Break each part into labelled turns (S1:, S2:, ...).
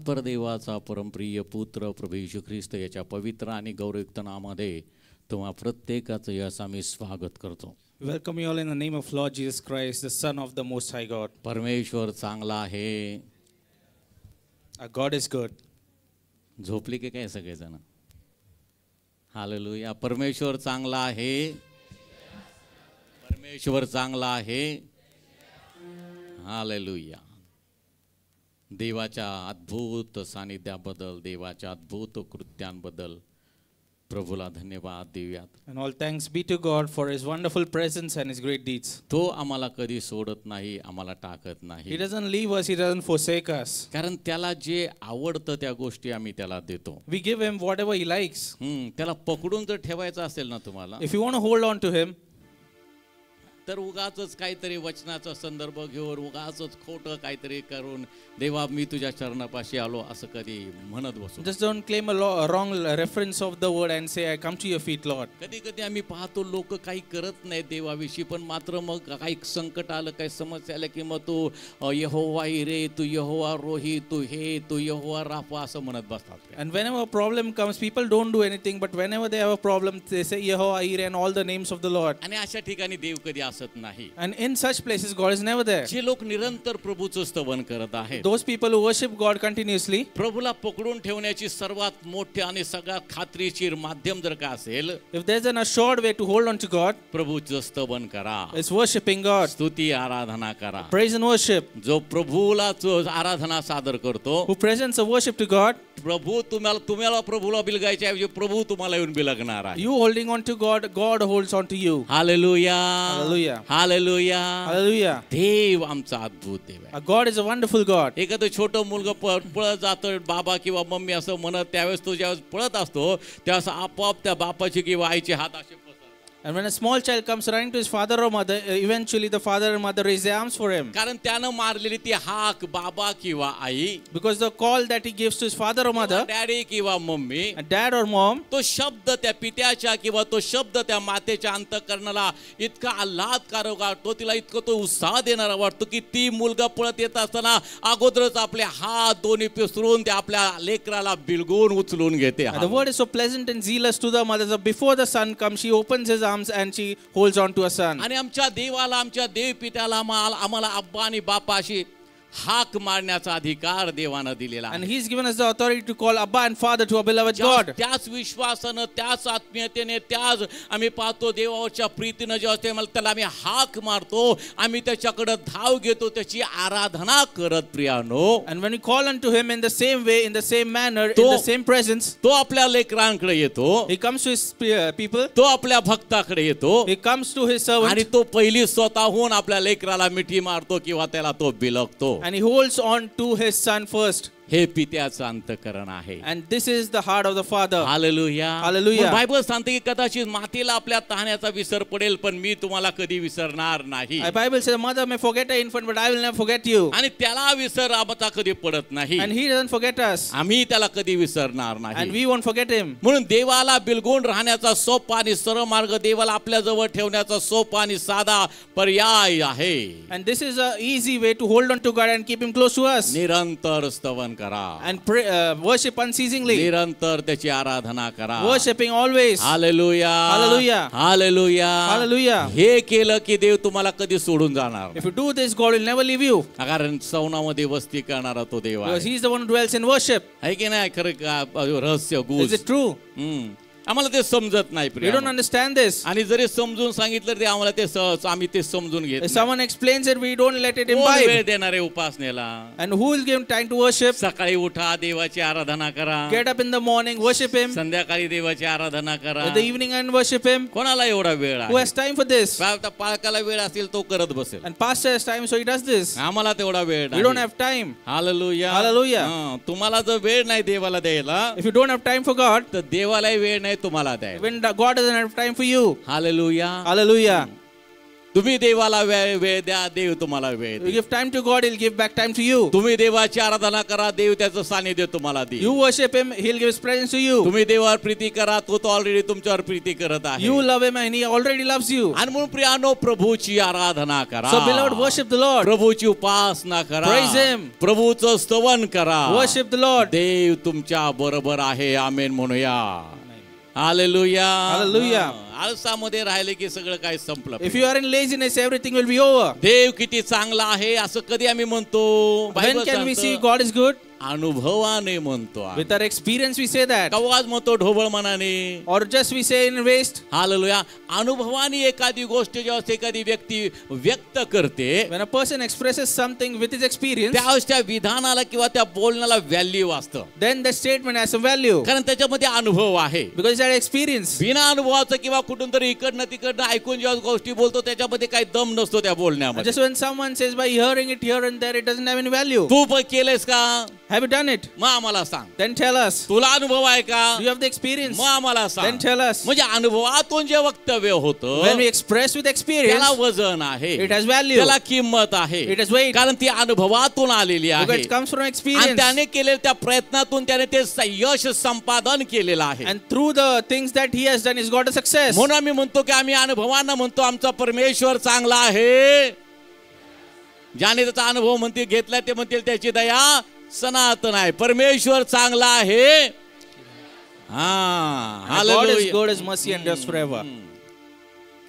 S1: परदेवाचा परमप्रिय पुत्र प्रभू येशू ख्रिस्त याच्या पवित्र आणि गौरवयुक्त नामामध्ये तुम्हा प्रत्येकाचं यास आम्ही स्वागत करतो.
S2: Welcome you all in the name of Lord Jesus Christ, the Son of the Most High God.
S1: परमेश्वर चांगला आहे.
S2: Our God is good.
S1: झोपली की काय सगळेजण? हालेलुया. परमेश्वर चांगला आहे. परमेश्वर चांगला आहे. हालेलुया. देवाच्या अद्भुत सानिध्याबद्दल, देवाच्या अद्भुत कृत्यांबद्दल प्रभूला धन्यवाद देऊयात.
S2: And all thanks be to God for His wonderful presence and His great deeds.
S1: तो आम्हाला कधी सोडत नाही, आम्हाला टाकत
S2: He
S1: नाही.
S2: doesn't leave us, He doesn't forsake us.
S1: कारण त्याला जे आवडतं त्या गोष्टी आम्ही त्याला देतो.
S2: We give Him whatever He likes.
S1: त्याला पकडून जर ठेवायचं असेल ना तुम्हाला,
S2: If you want to hold on to Him,
S1: तर उगाचच काहीतरी वचनाचा संदर्भ घेऊन उगाचच खोटं काहीतरी करून देवा मी तुझ्या चरणापाशी आलो असं कधी म्हणत बसू.
S2: just don't claim a wrong reference of the word and say, I come to your feet, Lord.
S1: कधी कधी आम्ही पाहतो लोक काही करत नाही देवाविषयी, पण मात्र मग काही संकट आलं, काही समस्या आलं की मग तू यहोवा इरे, तू यहोवा रोही, तू हे, तू यहोवा राफा असं म्हणत बसतात.
S2: And whenever a problem comes, people don't do anything, but whenever they have a problem, they say Yehovah Ire and all the names of the Lord.
S1: आणि अशा ठिकाणी देव कधी असत नाही.
S2: And in such places, God is never there.
S1: जे लोक निरंतर प्रभूचं स्तवन करत आहेत,
S2: Those people who worship God continuously,
S1: प्रभूला पकडून ठेवण्याची सर्वात मोठे आणि सगळ्यात खात्रीशीर माध्यम जर का असेल,
S2: if there's an assured way to hold on to God,
S1: प्रभूचं स्तवन करा,
S2: it's worshiping God.
S1: स्तुती आराधना करा.
S2: Praise and worship.
S1: जो प्रभूला आराधना सादर करतो,
S2: Who presents a worship to God,
S1: प्रभू तुम्हाला प्रभूला बिलगायच्या ऐवजी प्रभू तुम्हाला येऊन बिलगणार आहे.
S2: you holding on to God, God holds on to you.
S1: Hallelujah.
S2: Hallelujah.
S1: Hallelujah.
S2: Hallelujah.
S1: देव आमचा अद्भुत देव आहे.
S2: Our God is a wonderful God.
S1: एखादं छोटं मुलगा पळत जातं, बाबा किंवा मम्मी असं म्हणत, त्यावेळेस तो ज्यावेळेस पळत असतो त्यावेळेस आपोआप त्या बापाची किंवा आईचे हात असे पसरतात.
S2: And when a small child comes running to his father or mother, eventually the father and mother raise their arms for him.
S1: कारण त्यानं मारलेली ती हाक बाबा किंवा आई,
S2: Because the call that he gives to his father or mother,
S1: daddy किंवा mummy,
S2: and dad or mom,
S1: तो शब्द त्या पित्याच्या किंवा तो शब्द त्या मातेच्या अंतःकरणाला इतका आल्हादकारक वाटतो, तिला इतकं तो उत्साह देणारा वाटतो की ती मुलगा पळत येत असताना अगोदरच आपले हात दोन्ही पसरून त्या आपल्या लेकराला बिलगून उचलून घेते.
S2: and the word is so pleasant and zealous to the mother. So before the son comes, she opens his arms and she holds on to her son.
S1: आणि आमच्या देवाला, आमच्या देव पित्याला आम्हाला अब्बा आणि बापाशी हाक मारण्याचा अधिकार देवानं दिलेला
S2: And
S1: आहे.
S2: he's given us the authority to call Abba and Father to our beloved God.
S1: त्याच विश्वासानं, त्याच आत्मीयतेने, त्याच आम्ही पाहतो देवाच्या प्रीतीनं जेव्हा ते त्याला आम्ही हाक मारतो, आम्ही त्याच्याकडे धाव घेतो, त्याची आराधना करत प्रियानो.
S2: And when we call unto him in the same way, in the same manner, in the same presence,
S1: तो आपल्या लेकरांकडे येतो,
S2: he comes to his people,
S1: तो आपल्या भक्ताकडे येतो,
S2: he comes to his
S1: आणि
S2: servant,
S1: तो पहिली स्वतःहून आपल्या लेकराला मिठी मारतो किंवा त्याला तो बिलगतो.
S2: and he holds on to his son first.
S1: हे पित्याचं अंतःकरण आहे.
S2: And this is the heart of the Father.
S1: Hallelujah.
S2: Hallelujah.
S1: Bible सांगते की कदाचित मातेला आपल्या ताहण्याचा विसर पडेल, पण मी तुम्हाला कधी विसरणार नाही.
S2: The Bible says, mother may forget her infant, but I will never forget you.
S1: आणि त्याला विसर आमचा कधी पडत नाही,
S2: And he doesn't forget us.
S1: आम्ही त्याला कधी विसरणार
S2: And
S1: नाही.
S2: we won't forget him.
S1: म्हणून देवाला बिलगून राहण्याचा सोपा आणि सरळ मार्ग, देवाला आपल्या जवळ ठेवण्याचा सोपा आणि साधा पर्याय आहे.
S2: And this is an easy way to hold on to God and keep him close to us.
S1: निरंतर स्तवन करा,
S2: And pray, worship unceasingly.
S1: निरंतर त्याची आराधना करा.
S2: Worshipping always.
S1: Hallelujah.
S2: Hallelujah.
S1: Hallelujah.
S2: Hallelujah.
S1: हे केलं की देव तुम्हाला कधी सोडून जाणार
S2: If you do this, God will never leave you.
S1: कारण सौनामध्ये वस्ती करणारा तो देव
S2: Because
S1: आहे.
S2: he is the one who dwells in worship.
S1: आहे की नाही? खरं का रहस्य
S2: Is
S1: गुज.
S2: it true?
S1: आम्हाला ते समजत नाही
S2: We
S1: प्रिय.
S2: don't understand this.
S1: आणि जरी समजून सांगितलं ते आम्हाला ते आम्ही ते समजून घेत
S2: If
S1: नाही.
S2: someone explains it, we don't let it
S1: कोण वेळ
S2: imbibe.
S1: देणारे उपासनेला?
S2: And who will give him time to worship?
S1: सकाळी उठा, देवाची आराधना करा,
S2: Get up in the morning, worship him.
S1: संध्याकाळी देवाची आराधना करा.
S2: In the evening and worship him.
S1: कोणाला एवढा वेळ
S2: Who
S1: आहे?
S2: has time for this?
S1: पालकाला वेळ असेल तो करत बसेल,
S2: And pastor has time, so he does this.
S1: आम्हाला तेवढा वेळ
S2: We don't
S1: नाही.
S2: have time.
S1: हालेलुया.
S2: Hallelujah.
S1: तुम्हाला जर वेळ नाही देवाला द्यायला,
S2: If you don't have time for God,
S1: तर देवालाही वेळ नाही तुम्हाला द्यायला.
S2: when God doesn't have time for you.
S1: Hallelujah.
S2: Hallelujah.
S1: तुम्ही देवाला वेळ द्या, देव तुम्हाला वेळ
S2: You
S1: देईल.
S2: give time to God, He'll give back time to you.
S1: तुम्ही देवाची आराधना करा, देव त्याचं सानिध्य तुम्हाला देईल.
S2: You worship Him, He'll give His presence to you.
S1: तुम्ही देवावर प्रीती करा, तो ऑलरेडी तुमच्यावर प्रीती करत आहे.
S2: You love Him and He already loves you.
S1: आणि म्हणून प्रियानो, प्रभूची आराधना करा.
S2: So beloved, worship the Lord.
S1: प्रभूची उपासना करा.
S2: Praise Him.
S1: प्रभूचं स्तवन करा.
S2: Worship the Lord.
S1: देव तुमच्या बरोबर आहे. आमेन म्हणूया. हालेलुया.
S2: Hallelujah.
S1: आळसामध्ये राहिले की सगळं काय संपलं.
S2: If you are in laziness, everything will be over.
S1: देव किती चांगला आहे असं कधी आम्ही म्हणतो?
S2: When can we see God is good?
S1: अनुभवाने म्हणतो.
S2: With our experience we say that.
S1: कवाज म्हणतो ढोबळ मनाने,
S2: Or just we say in waste.
S1: Hallelujah. अनुभवाने एखादी गोष्ट जेव्हा एखादी व्यक्ती व्यक्त करते,
S2: When a person expresses something with his experience,
S1: त्यावेळेस त्या विधानाला किंवा त्या बोलण्याला व्हॅल्यू असतं.
S2: then the statement has some value.
S1: कारण त्याच्यामध्ये अनुभव आहे.
S2: Because it's our experience.
S1: बिना अनुभवाचं किंवा कुठून तरी इकडनं तिकडनं ऐकून जेव्हा गोष्टी बोलतो त्याच्यामध्ये काही दम नसतो त्या बोलण्यामध्ये.
S2: Just when someone says by hearing it here and there, it doesn't have any value.
S1: तू पण केलेस का?
S2: Have you done it?
S1: मग आम्हाला सांग.
S2: Then tell us.
S1: तुला अनुभव आहे का?
S2: Do you have the experience?
S1: मग आम्हाला
S2: Then
S1: सांग.
S2: tell us.
S1: म्हणजे अनुभवातून जे वक्तव्य होतं
S2: When we express with experience,
S1: त्याला वजन आहे,
S2: it has value.
S1: त्याला किंमत आहे.
S2: It has weight.
S1: कारण ती अनुभवातून आलेली
S2: Because
S1: आहे
S2: it comes from
S1: आणि
S2: experience.
S1: त्याने केलेल्या त्या प्रयत्नातून त्याने ते यश संपादन केलेलं आहे.
S2: And through the things that he has done, he's got a success.
S1: म्हणून आम्ही म्हणतो की आम्ही अनुभवानं म्हणतो आमचा परमेश्वर चांगला आहे. ज्याने त्याचा अनुभव म्हणतील घेतला ते म्हणतील त्याची दया सनातन आहे. परमेश्वर चांगला आहे. हा,
S2: And God is
S1: hallelujah.
S2: good, His mercy endures forever.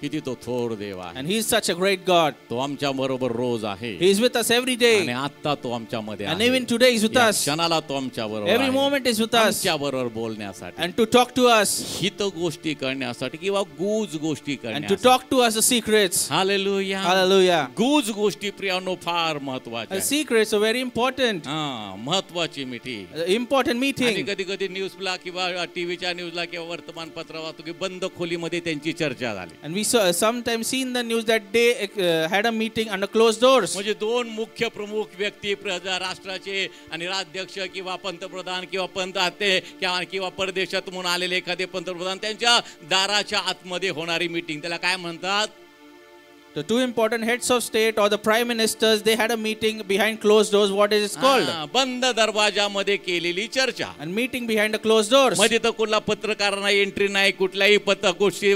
S1: किती तो थोर देव आहे.
S2: And He is such a great God.
S1: तो आमच्या बरोबर रोज आहे
S2: He is with us every
S1: आणि
S2: day.
S1: आता तो आमच्यामध्ये
S2: And
S1: आहे.
S2: even today He's with
S1: या
S2: us.
S1: क्षणाला तो आमच्या बरोबर
S2: Every moment is with us.
S1: आमच्या बरोबर बोलण्यासाठी,
S2: And to talk to us.
S1: हित गोष्टी करण्यासाठी किंवा गूज गोष्टी
S2: And to
S1: करण्यासाठी.
S2: talk to us the secrets.
S1: Hallelujah.
S2: Hallelujah.
S1: गूज गोष्टी प्रियानो फार महत्वाच्या
S2: The
S1: आहेत.
S2: secrets are very important.
S1: हा, महत्वाची मीटिंग.
S2: Important
S1: आणि
S2: meeting.
S1: कधी कधी न्यूजला किंवा टीव्हीच्या न्यूजला किंवा वर्तमानपत्र वाचतो की बंद खोलीमध्ये त्यांची चर्चा झाली.
S2: And we saw sometimes seen the news that they had a meeting under closed doors.
S1: म्हणजे दोन मुख्य प्रमुख व्यक्ती राष्ट्राचे आणि राज्याध्यक्ष किंवा पंतप्रधान किंवा पंतप्रधान किंवा परदेशात म्हणून आलेले एखादे पंतप्रधान त्यांच्या दाराच्या आतमध्ये होणारी मीटिंग, त्याला काय म्हणतात?
S2: The two important heads of state or the prime ministers, they had a meeting behind closed doors. What is it called?
S1: बंद दरवाजामध्ये केलेली चर्चा.
S2: And meeting behind the closed doors.
S1: मध्ये तर कुठला पत्रकारांना एंट्री नाही, कुठल्याही गोष्टी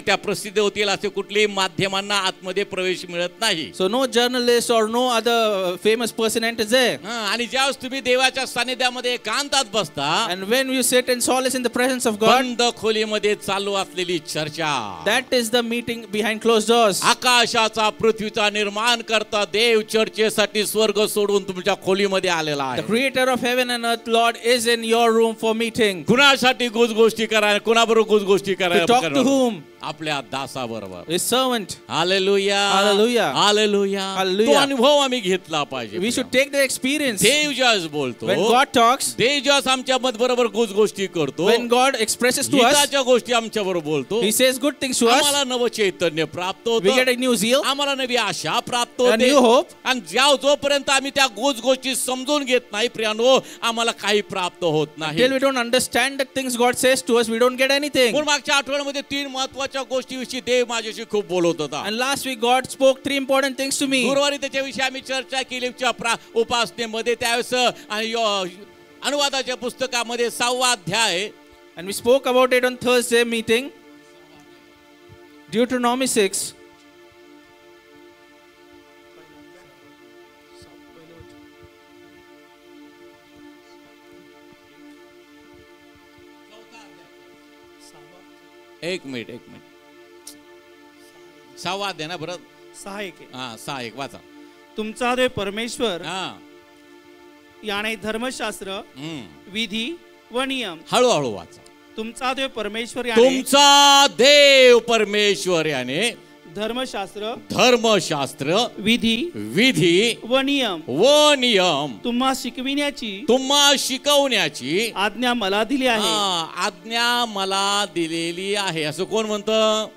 S1: त्या प्रसिद्ध होतील असे कुठल्याही माध्यमांना आतमध्ये प्रवेश मिळत नाही.
S2: So no journalist or no other famous person enters there.
S1: आणि ज्यावेळेस तुम्ही देवाच्या सानिध्यामध्ये एकांतात बसता,
S2: And when you sit in solace in the presence of God,
S1: बंद खोलीमध्ये चालू असलेली चर्चा,
S2: that is the meeting behind closed doors.
S1: आकाशाचा पृथ्वीचा निर्माण करता देव चर्चेसाठी स्वर्ग सोडून तुमच्या खोलीमध्ये आलेला
S2: The
S1: आहे.
S2: creator of heaven and earth, Lord, is in your room for meeting.
S1: कुणासाठी गोष्टी करायला, कुणाबरोबर गोष्टी
S2: To talk to
S1: करायला?
S2: whom?
S1: आपल्या दासाबरोबर.
S2: His servant.
S1: Hallelujah.
S2: Hallelujah.
S1: Hallelujah.
S2: Hallelujah.
S1: तो अनुभव आम्ही घेतला पाहिजे.
S2: We should take the experience.
S1: देव ज्यावेळेस बोलतो,
S2: When God talks,
S1: देव ज्यावेळेस आमच्या बरोबर गोष्टी करतो,
S2: when God expresses to us,
S1: हिताच्या गोष्टी आमच्या बरोबर बोलतो,
S2: He says good things to us.
S1: आम्हाला नव चैतन्य प्राप्त
S2: We get
S1: होतं,
S2: a new zeal,
S1: आम्हाला नवी आशा प्राप्त
S2: a
S1: होते.
S2: new hope.
S1: आणि जोपर्यंत आम्ही त्या गोष्टी समजून घेत नाही प्रियानो, आम्हाला काही प्राप्त होत नाही.
S2: Till we don't understand the things God says to us, we don't get anything.
S1: पण मागच्या आठवड्यामध्ये 3 महत्वाच्या गोष्टीविषयी देव माझ्याशी खूप बोलत होता.
S2: And last week God spoke 3 important things to me.
S1: गुरुवारी त्याच्याविषयी आम्ही चर्चा केली उपासनेमध्ये. त्यावेळेस अनुवादाच्या पुस्तकामध्ये 6वा अध्याय,
S2: And we spoke about it on Thursday meeting. Deuteronomy 6.
S1: एक मिनिट 6वा अध्याय ना बरं?
S3: 6:1
S1: हा 6:1 वाचा.
S3: तुमचा देव परमेश्वर
S1: हा,
S3: याने धर्मशास्त्र, विधी व नियम.
S1: हळूहळू वाचा.
S3: तुमचा देव परमेश्वर याने
S1: तुमचा देव परमेश्वर याने
S3: धर्मशास्त्र,
S1: विधी
S3: व नियम
S1: तुम्हा शिकवण्याची
S3: आज्ञा मला दिली आहे.
S1: आज्ञा मला दिलेली आहे असं कोण म्हणतं?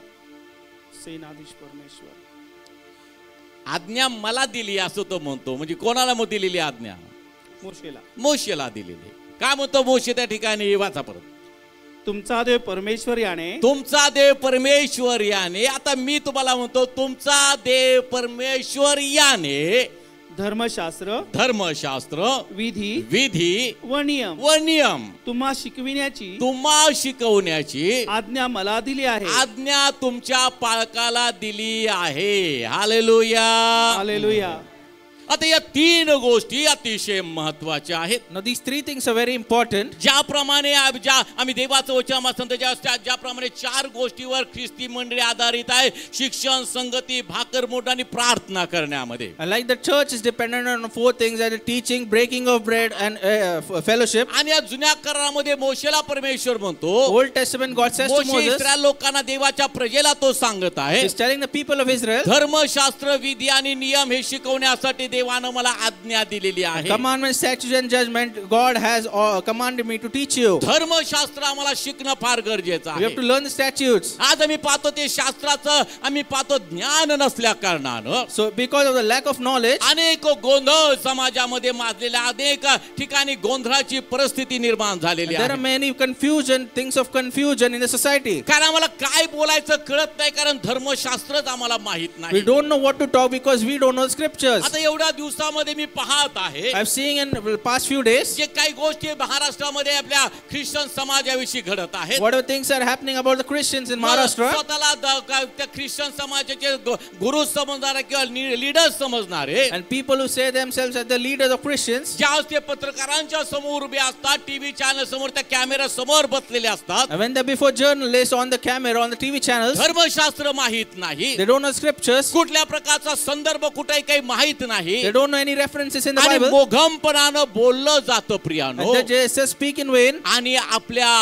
S3: सेनाधीश परमेश्वर.
S1: आज्ञा मला दिली असं तो म्हणतो. म्हणजे कोणाला मग दिलेली आज्ञा?
S3: मोशेला.
S1: मोशेला दिलेली. काय म्हणतो मोशे त्या ठिकाणी? वाचा परत.
S3: तुमचा देव परमेश्वर याने
S1: तुमचा देव परमेश्वर याने. आता मी तुम्हाला म्हणतो तुमचा देव परमेश्वर याने
S3: धर्मशास्त्र
S1: धर्मशास्त्र
S3: विधी
S1: विधी
S3: व नियम
S1: व नियम
S3: तुम्हा शिकविण्याची
S1: तुम्हा शिकवण्याची
S3: आज्ञा मला दिली आहे.
S1: आज्ञा तुमच्या पालकाला दिली आहे. हालेलुया.
S3: हालेलुया.
S1: आता या तीन गोष्टी अतिशय महत्वाच्या आहेत.
S2: Now these three things are very important.
S1: ज्याप्रमाणे आम्ही देवाचं वचन वाचतो ज्याप्रमाणे चार गोष्टीवर ख्रिस्ती मंडळी आधारित आहे, शिक्षण, संगती, भाकरमोड आणि प्रार्थना करण्यामध्ये.
S2: And like the church is dependent on four things: that is teaching, breaking of bread, and fellowship.
S1: आणि या जुन्या करारामध्ये मोशेला परमेश्वर म्हणतो,
S2: Old Testament God says to
S1: Moshe
S2: Moses,
S1: Israel लोकांना, देवाच्या प्रजेला तो सांगत आहे,
S2: He's telling the people of Israel,
S1: धर्मशास्त्र, विधी आणि नियम हे शिकवण्यासाठी देवानं मला आज्ञा दिलेली आहे.
S2: commandments, statutes, and judgment. God has commanded me to teach you.
S1: धर्मशास्त्र आम्हाला शिकणं फार गरजेचं
S2: We have
S1: आहे.
S2: to learn the statutes.
S1: आज आम्ही पाहतो ते शास्त्राचं आम्ही पाहतो ज्ञान नसल्या कारणानं
S2: So because of the lack of knowledge,
S1: अनेक गोंधळ समाजामध्ये माजलेल्या, अनेक ठिकाणी गोंधळाची परिस्थिती निर्माण झालेली
S2: there are
S1: आहे.
S2: many confusion, things of confusion in the society.
S1: कारण आम्हाला काय बोलायचं कळत नाही, कारण धर्मशास्त्रच आम्हाला माहित
S2: We
S1: नाही.
S2: don't know what to talk because we don't know the scriptures.
S1: आता एवढ्या दिवसामध्ये मी पाहत आहे
S2: I've seen in the past few days
S1: जे काही गोष्टी महाराष्ट्रामध्ये आपल्या ख्रिश्चन समाजाविषयी घडत आहेत.
S2: whatever things are happening about the Christians in Maharashtra.
S1: स्वतःला त्या ख्रिश्चन समाजाचे गुरु समजणारे किंवा leaders समजणारे,
S2: And people who say themselves as the leaders of Christians,
S1: ज्यावेळेस ते पत्रकारांच्या समोर उभे असतात, टीव्ही चॅनल समोर, त्या कॅमेरा समोर बसलेले असतात,
S2: and when they're before journalists on the camera, on the TV channels,
S1: धर्मशास्त्र माहित नाही,
S2: they don't know scriptures,
S1: कुठल्या प्रकारचा संदर्भ कुठेही काही माहित नाही,
S2: they don't know any references in the
S1: आणि
S2: Bible,
S1: मोघमपणानं बोललं जातं प्रियानो,
S2: and they just speak in vain,
S1: आणि आपल्या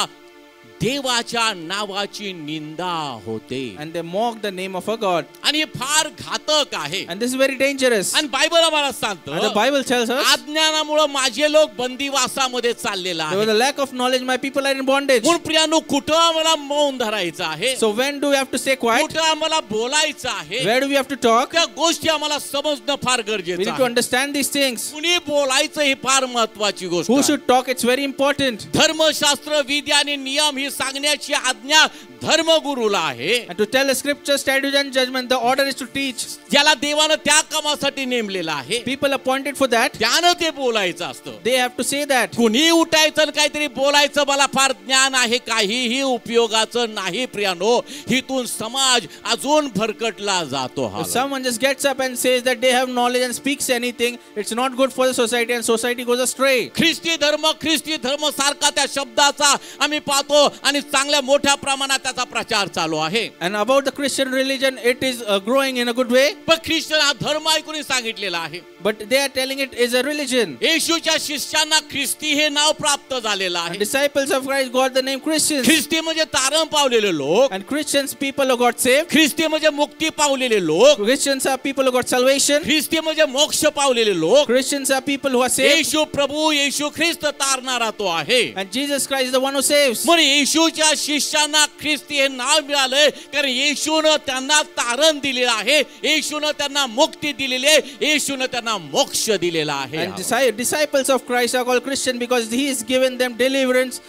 S1: देवाच्या नावाची निंदा होते.
S2: and they mock the name of a God.
S1: आणि हे फार घातक आहे.
S2: And this is very dangerous.
S1: आणि बायबल आम्हाला
S2: And the
S1: सांगतं,
S2: Bible tells us,
S1: अज्ञानामुळे माझे लोक बंदिवासामध्ये चाललेला
S2: there was
S1: आहे.
S2: a lack of knowledge, my people are in bondage.
S1: म्हणून प्रियानो, कुठं आम्हाला मौन धरायचं आहे,
S2: So when do we have to stay quiet?
S1: कुठं आम्हाला बोलायचं आहे,
S2: Where do we have to talk?
S1: त्या गोष्टी आम्हाला समजणं फार
S2: We
S1: गरजेचं
S2: need to
S1: आहे.
S2: understand these things.
S1: कुणी बोलायचं ही फार महत्वाची गोष्ट
S2: Who
S1: आहे.
S2: should talk? It's very important.
S1: धर्मशास्त्र, विधी आणि नियम ही सांगण्याची आज्ञा धर्मगुरूला आहे.
S2: And to tell the scriptures, statutes, and judgment, the order is to teach.
S1: ज्याला देवानं त्या कामासाठी नेमलेलं आहे,
S2: People appointed for that,
S1: त्यानं ते बोलायचं असतं.
S2: they have to say that.
S1: कुणी उठायचं आणि काहीतरी बोलायचं, मला फार ज्ञान आहे, काहीही उपयोगाचं नाही प्रियानो. हितून समाज अजून भरकटला जातो. हा
S2: If someone just gets up and says that they have knowledge and speaks anything, it's not good for the society, and society goes astray.
S1: ख्रिस्ती धर्म सारखा त्या शब्दाचा आम्ही पाहतो आणि चांगल्या मोठ्या प्रमाणात त्याचा प्रचार चालू आहे.
S2: And about the Christian religion, it is growing in a good way,
S1: पण ख्रिश्चन हा धर्म ऐकून सांगितलेला आहे.
S2: but they are telling it is a religion.
S1: येशूच्या शिष्यांना ख्रिस्ती हे नाव प्राप्त झालेलं
S2: And
S1: आहे.
S2: disciples of Christ got the name Christians.
S1: ख्रिस्ती म्हणजे तारण पावलेले लोक,
S2: And Christians, people who got saved.
S1: ख्रिस्ती म्हणजे मुक्ती पावलेले लोक,
S2: Christians are people who got salvation.
S1: ख्रिस्ती म्हणजे मोक्ष पावलेले लोक.
S2: Christians are people who are saved.
S1: येशू प्रभू, येशू ख्रिस्त तारणारा तो आहे.
S2: And Jesus Christ is the one who saves.
S1: म्हणून येशूच्या शिष्यांना ख्रिस्ती हे नाव मिळालंय, कारण येशूनं त्यांना तारण दिलेलं आहे, येशूनं त्यांना मुक्ती दिलेली आहे, येशूनं त्यांना मोक्ष दिलेला आहे.
S2: And disciples of Christ are called Christian because He has given them deliverance.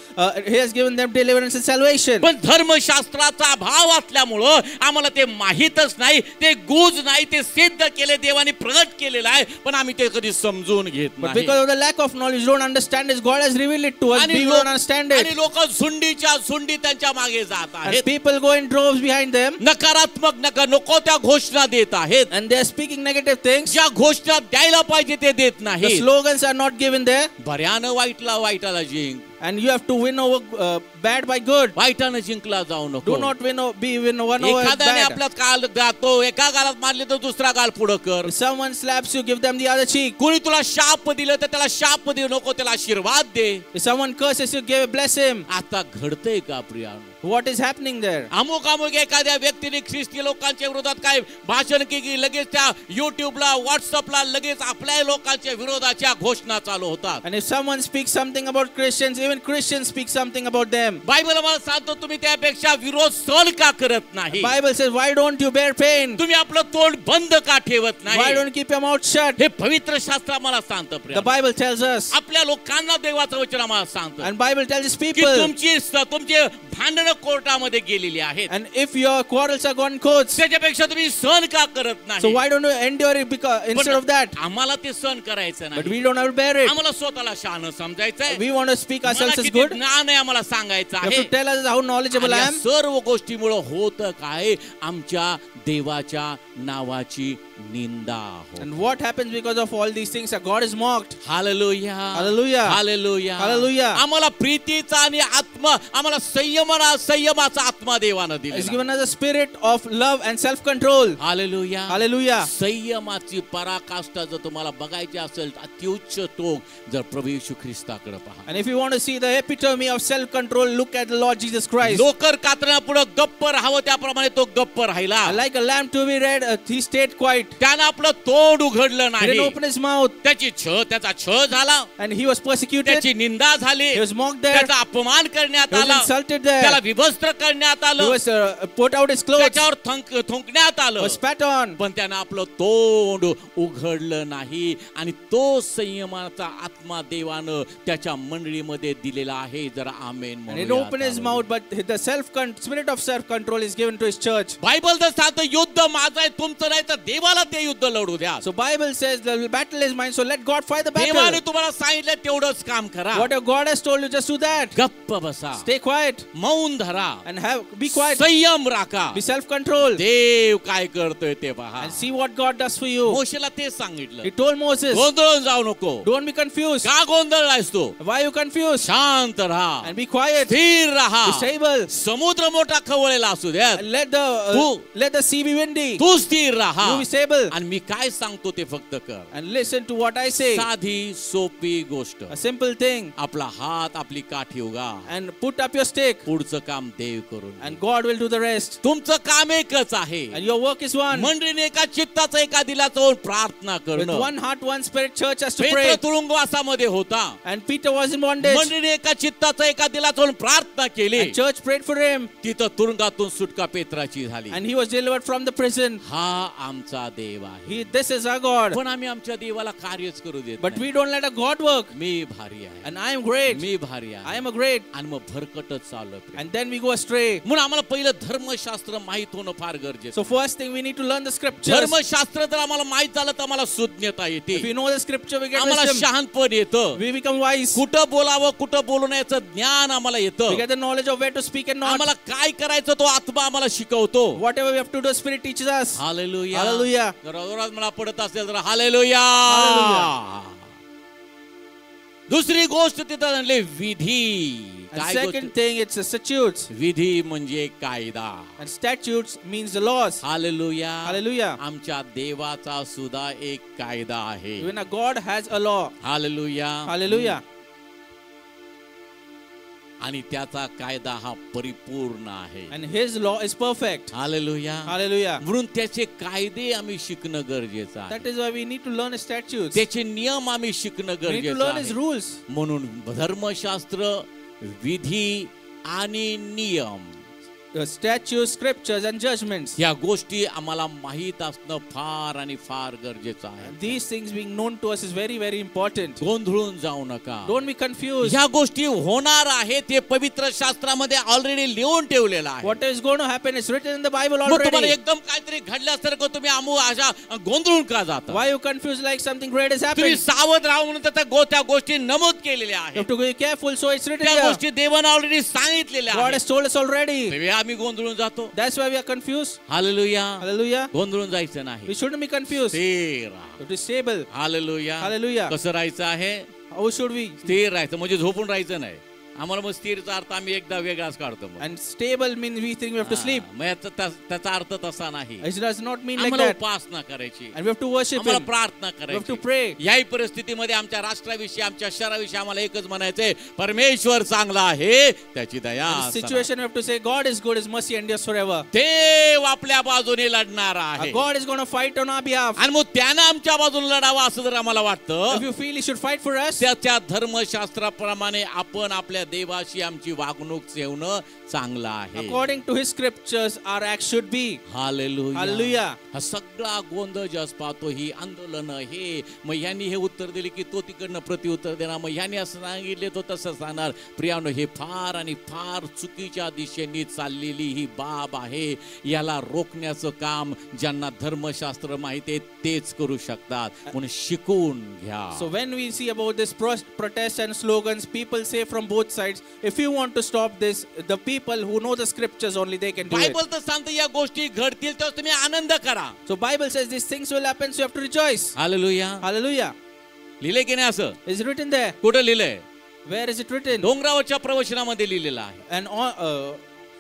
S2: He has given them deliverance and salvation.
S1: पण धर्मशास्त्राचा अभाव असल्यामुळं आम्हाला ते माहीतच नाही, ते गुज नाही, ते सिद्ध केले, देवाने प्रगट केलेलं आहे, पण आम्ही ते कधी समजून घेत
S2: But
S1: नाही.
S2: because of the lack of knowledge, don't understand this. God has revealed it to us.
S1: आणि
S2: We don't understand it.
S1: लोक झुंडीच्या झुंडी त्यांच्या मागे जात
S2: And
S1: आहेत,
S2: people go in droves behind them,
S1: नकारात्मक नको त्या घोषणा देत आहेत,
S2: and they are speaking negative things.
S1: ज्या घोषणा द्यायला पाहिजे ते देत
S2: The
S1: नाही.
S2: slogans are not given there.
S1: बऱ्यानं वाईटाला zinc,
S2: And you have to win over bad by good.
S1: वाईटानं जिंकला जाऊ
S2: Do
S1: नको.
S2: not win one over
S1: एखाद्याने
S2: bad.
S1: आपला काल गातो, एका गालात मारले तर दुसरा गाल पुढं कर.
S2: If someone slaps you, give them the other cheek.
S1: कोणी तुला शाप दिलं तर त्याला शाप देऊ नको, त्याला आशीर्वाद दे.
S2: If someone curses you, bless him.
S1: आता घडतंय का प्रियानो?
S2: What is happening there?
S1: अमुक एखाद्या व्यक्तीने ख्रिस्ती लोकांच्या विरोधात काय भाषण केली, लगेच त्या युट्यूबला, व्हॉट्सअपला लगेच आपल्या लोकांच्या विरोधाच्या घोषणा चालू होतात.
S2: And if someone speaks something about Christians, even Christians speak something about them.
S1: Bible मला सांगतो तुम्ही त्यापेक्षा विरोध सहन का करत नाही?
S2: Bible says, why don't you bear pain?
S1: तुम्ही आपलं तोंड बंद का ठेवत
S2: Why
S1: नाही?
S2: don't you keep your mouth shut?
S1: हे पवित्र शास्त्र आम्हाला सांगतं
S2: The
S1: प्रिय.
S2: Bible tells us,
S1: आपल्या लोकांना देवाचं वचन आम्हाला सांगतं
S2: and Bible tells his
S1: की
S2: people,
S1: तुमचे भांडणं कोर्टामध्ये गेलेली आहेत,
S2: and if your quarrels are gone courts,
S1: त्याच्यापेक्षा तुम्ही सहन का करत
S2: so
S1: नाही?
S2: why don't you endure it because, instead of that?
S1: आम्हाला ते सहन करायचं
S2: But
S1: नाही.
S2: we don't have to bear it.
S1: आम्हाला स्वतःला शहाणं समजायचंय.
S2: We want to speak ourselves
S1: मला
S2: as
S1: किती
S2: good.
S1: ज्ञान आहे आम्हाला सांगायचं
S2: You have
S1: आहे.
S2: to tell us how knowledgeable
S1: आणि
S2: I
S1: या
S2: am.
S1: सर्व गोष्टीमुळे होतं काय? आमच्या देवाच्या नावाची निंदा होते.
S2: And what happens because of all these things? That God is mocked.
S1: Hallelujah,
S2: Hallelujah.
S1: Hallelujah,
S2: Hallelujah.
S1: आम्हाला प्रीतीचा आणि आत्मा, आम्हाला संयमाचा आत्मा देवानं
S2: He's
S1: दिला.
S2: given us a spirit of love and self-control.
S1: Hallelujah,
S2: Hallelujah.
S1: संयमाची पराकाष्ठा जर तुम्हाला बघायची असेल, अत्युच्च टोक जर प्रभू येशू ख्रिस्ताकडे पहा.
S2: And if you want to see the epitome of self-control, look at the Lord Jesus Christ.
S1: लोकर कातरण्यापुढे गप्प राहावं त्याप्रमाणे तो गप्प राहिला.
S2: Like a lamb to be read, he stayed quiet.
S1: त्यानं आपलं तोंड उघडलं
S2: He
S1: नाही.
S2: didn't open his mouth.
S1: त्याचा छळ झाला,
S2: And he was persecuted.
S1: त्याची निंदा झाली,
S2: He was mocked there.
S1: त्याचा अपमान करण्यात
S2: He was
S1: आला,
S2: insulted there.
S1: त्याला विभस्त्र करण्यात
S2: He
S1: आलं,
S2: was put out his clothes.
S1: त्याच्यावर थुंकण्यात आलं,
S2: Was spat on.
S1: पण त्यानं आपलं तोंड उघडलं नाही. आणि तो संयमाचा आत्मा देवानं त्याच्या मंडळीमध्ये दिलेला आहे. जरा आमेन
S2: And he
S1: म्हणूया.
S2: didn't open his mouth, but the spirit of self-control is given to his church.
S1: Bible तर सांगतं युद्ध माझं आहे, तुमचं नाही, तर देवाला ते युद्ध लढू द्या.
S2: So Bible says the battle is mine, so let God fight the
S1: देवाने
S2: battle.
S1: तुम्हाला सांगितलं तेवढंच काम करा.
S2: Whatever God has told you, just do that.
S1: गप्प बसा,
S2: Stay quiet
S1: मौन धरा,
S2: and be quiet.
S1: संयम राखा.
S2: Be self-controlled
S1: देव काय करतोय ते पहा.
S2: and see what God does for you.
S1: मोशेला तेच सांगितलं,
S2: He told Moses,
S1: गोंधळून जाऊ नको.
S2: don't be confused.
S1: का गोंधळलायस तू?
S2: Why are you confused?
S1: शांत राहा,
S2: And be quiet.
S1: स्थिर राहा.
S2: Be stable.
S1: समुद्र मोठा खवळलेला असू द्या,
S2: And let the sea be windy.
S1: तू स्थिर राहा.
S2: You be stable.
S1: आणि मी काय सांगतो ते फक्त कर.
S2: And listen to what I say.
S1: साधी सोपी गोष्ट,
S2: A simple thing.
S1: आपला हात आपली काठी उगा,
S2: And put up your stick.
S1: पुढचं काम देव करून.
S2: And God will do the rest.
S1: तुमचं काम एकच आहे,
S2: And your work is one.
S1: मंडळीने एका चित्ताचं एका दिलाचं होऊन प्रार्थना
S2: With
S1: करणं.
S2: one heart, one spirit, church has to
S1: पेत्र
S2: pray.
S1: तुरुंगवासामध्ये होता,
S2: And Peter was in bondage.
S1: मंडळीने एका चित्ताचं एका दिलाचं होऊन प्रार्थना केली.
S2: And church prayed for him.
S1: तिथं तुरुंगातून सुटका पेत्राची झाली.
S2: And he was delivered from the prison.
S1: हा आमचा देव आहे.
S2: This is our God.
S1: पण आम्ही आमच्या देवाला कार्यच करू देत
S2: But
S1: नाही.
S2: we don't let our God work.
S1: मी भारी आहे,
S2: And I am great.
S1: मी भारी
S2: I
S1: आहे,
S2: am a great.
S1: आणि मग भरकटच चालू आहे.
S2: And then we go astray.
S1: म्हणून आम्हाला पहिलं धर्मशास्त्र माहित होणं फार गरजेचं.
S2: So first thing we need to learn the scriptures.
S1: धर्मशास्त्र जर आम्हाला माहित झालं तर आम्हाला सुज्ञता
S2: If
S1: येते,
S2: we know the scripture, we get
S1: आम्हाला
S2: wisdom.
S1: शहाणपण येतं,
S2: We become wise.
S1: कुठं बोलावं कुठं बोलू नयेचं ज्ञान आम्हाला
S2: We
S1: येतं,
S2: get the knowledge of where to speak and not.
S1: आम्हाला काय करायचं तो आत्मा आम्हाला शिकवतो.
S2: Whatever we have to do, Spirit teaches us.
S1: Hallelujah,
S2: Hallelujah.
S1: जर जोरात मला पडत असेल तर हालेलुया.
S2: Hallelujah.
S1: दुसरी गोष्ट तिथं आणली विधी.
S2: And
S1: काय
S2: second
S1: गोष्ट?
S2: thing, it's the statutes.
S1: विधी म्हणजे कायदा.
S2: And statutes means the laws.
S1: Hallelujah.
S2: Hallelujah.
S1: आमच्या देवाचा सुद्धा एक कायदा आहे.
S2: Even a God has a law.
S1: Hallelujah.
S2: Hallelujah.
S1: आणि त्याचा कायदा हा परिपूर्ण आहे.
S2: And his law is perfect.
S1: Hallelujah.
S2: Hallelujah.
S1: म्हणून त्याचे कायदे आम्ही शिकणं गरजेचं आहे.
S2: That is why we need to learn his statutes.
S1: त्याचे नियम आम्ही शिकणं
S2: We need to
S1: गरजेचं
S2: learn his
S1: आहे.
S2: rules.
S1: म्हणून धर्मशास्त्र, विधी आणि नियम
S2: Statutes, scriptures, and judgments.
S1: या गोष्टी आम्हाला माहित असणं फार आणि फार गरजेचं आहे.
S2: These things being known to us is very, very important.
S1: गोंधळून जाऊ नका.
S2: Don't be confused.
S1: ह्या गोष्टी होणार आहेत हे पवित्र शास्त्रामध्ये ऑलरेडी लिहून ठेवलेलं आहे.
S2: What is going to happen is written in the Bible
S1: मग तुम्हाला
S2: already.
S1: एकदम काहीतरी घडल्यासारखं तुम्ही अशा गोंधळून का जाता?
S2: Why are you confused like something great has
S1: तुम्ही
S2: happened?
S1: सावध राहा म्हणून त्या गोष्टी नमूद केलेल्या
S2: You
S1: आहेत.
S2: have to be careful, so it's written
S1: त्या
S2: here.
S1: गोष्टी देवानं ऑलरेडी सांगितलेल्या
S2: God
S1: आहेत.
S2: has told us already.
S1: तेव्हा आम्ही गोंधळून जातो.
S2: That's why we are confused.
S1: Hallelujah.
S2: Hallelujah.
S1: गोंधळून जायचं नाही.
S2: We shouldn't be confused.
S1: स्थिर राहा.
S2: We have to be stable.
S1: Hallelujah.
S2: Hallelujah.
S1: कसं राहायचं आहे?
S2: How should we?
S1: स्थिर राहायचं म्हणजे झोपून राहायचं नाही. आम्हाला मग स्थिरचा अर्थ आम्ही एकदा वेगळाच काढतो. मग
S2: And stable means we think we have to sleep.
S1: मग त्याचा अर्थ तसा नाही.
S2: It does not mean like
S1: आम्हाला
S2: that.
S1: उपासना करायची,
S2: And we have to worship
S1: आम्हाला
S2: Him.
S1: प्रार्थना
S2: We have
S1: करायची.
S2: to pray.
S1: याही परिस्थितीमध्ये आमच्या राष्ट्राविषयी, आमच्या शहराविषयी आम्हाला एकच म्हणायचंय, परमेश्वर चांगला आहे, त्याची दया
S2: In this
S1: असणार.
S2: situation, we have to say, God is good, His mercy endures forever.
S1: देव आपल्या बाजूने लढणार आहे.
S2: God is going to fight on our behalf.
S1: आणि मग त्यानं आमच्या बाजूने लढावं असं जर आम्हाला
S2: If
S1: वाटतं,
S2: you feel He should fight for us,
S1: त्याच्या धर्मशास्त्राप्रमाणे आपण आपल्या आपल्या देवाशी आमची वागणूक ठेवणं चांगलं आहे.
S2: According to his scriptures, our acts should be.
S1: Hallelujah.
S2: Hallelujah.
S1: हा सगळा गोंधळ जस पाहतो ही आंदोलन हे मग ह्यांनी हे उत्तर दिले की तो तिकडनं प्रत्युत्तर देणार, मग ह्यांनी असं सांगितले तो तसं सांगणार. प्रियानो, हे फार आणि फार चुकीच्या दिशेने चाललेली ही बाब आहे. याला रोखण्याचं काम ज्यांना धर्मशास्त्र माहिती आहे तेच करू शकतात, म्हणून शिकून घ्या.
S2: So when we see about this protests and slogans, people say from both sides, if you want to stop this, the people who know the scriptures only they can do it.
S1: Bible तर सांगतं या गोष्टी घडतील तेव्हा तुम्ही आनंद करा.
S2: So Bible says these things will happen, so you have to rejoice.
S1: Hallelujah.
S2: Hallelujah.
S1: लिहिले की नाही असं?
S2: Is it written there?
S1: कुठं लिहिलंय?
S2: Where is it written?
S1: डोंगरावरच्या प्रवचनामध्ये लिहिलेलं आहे.
S2: And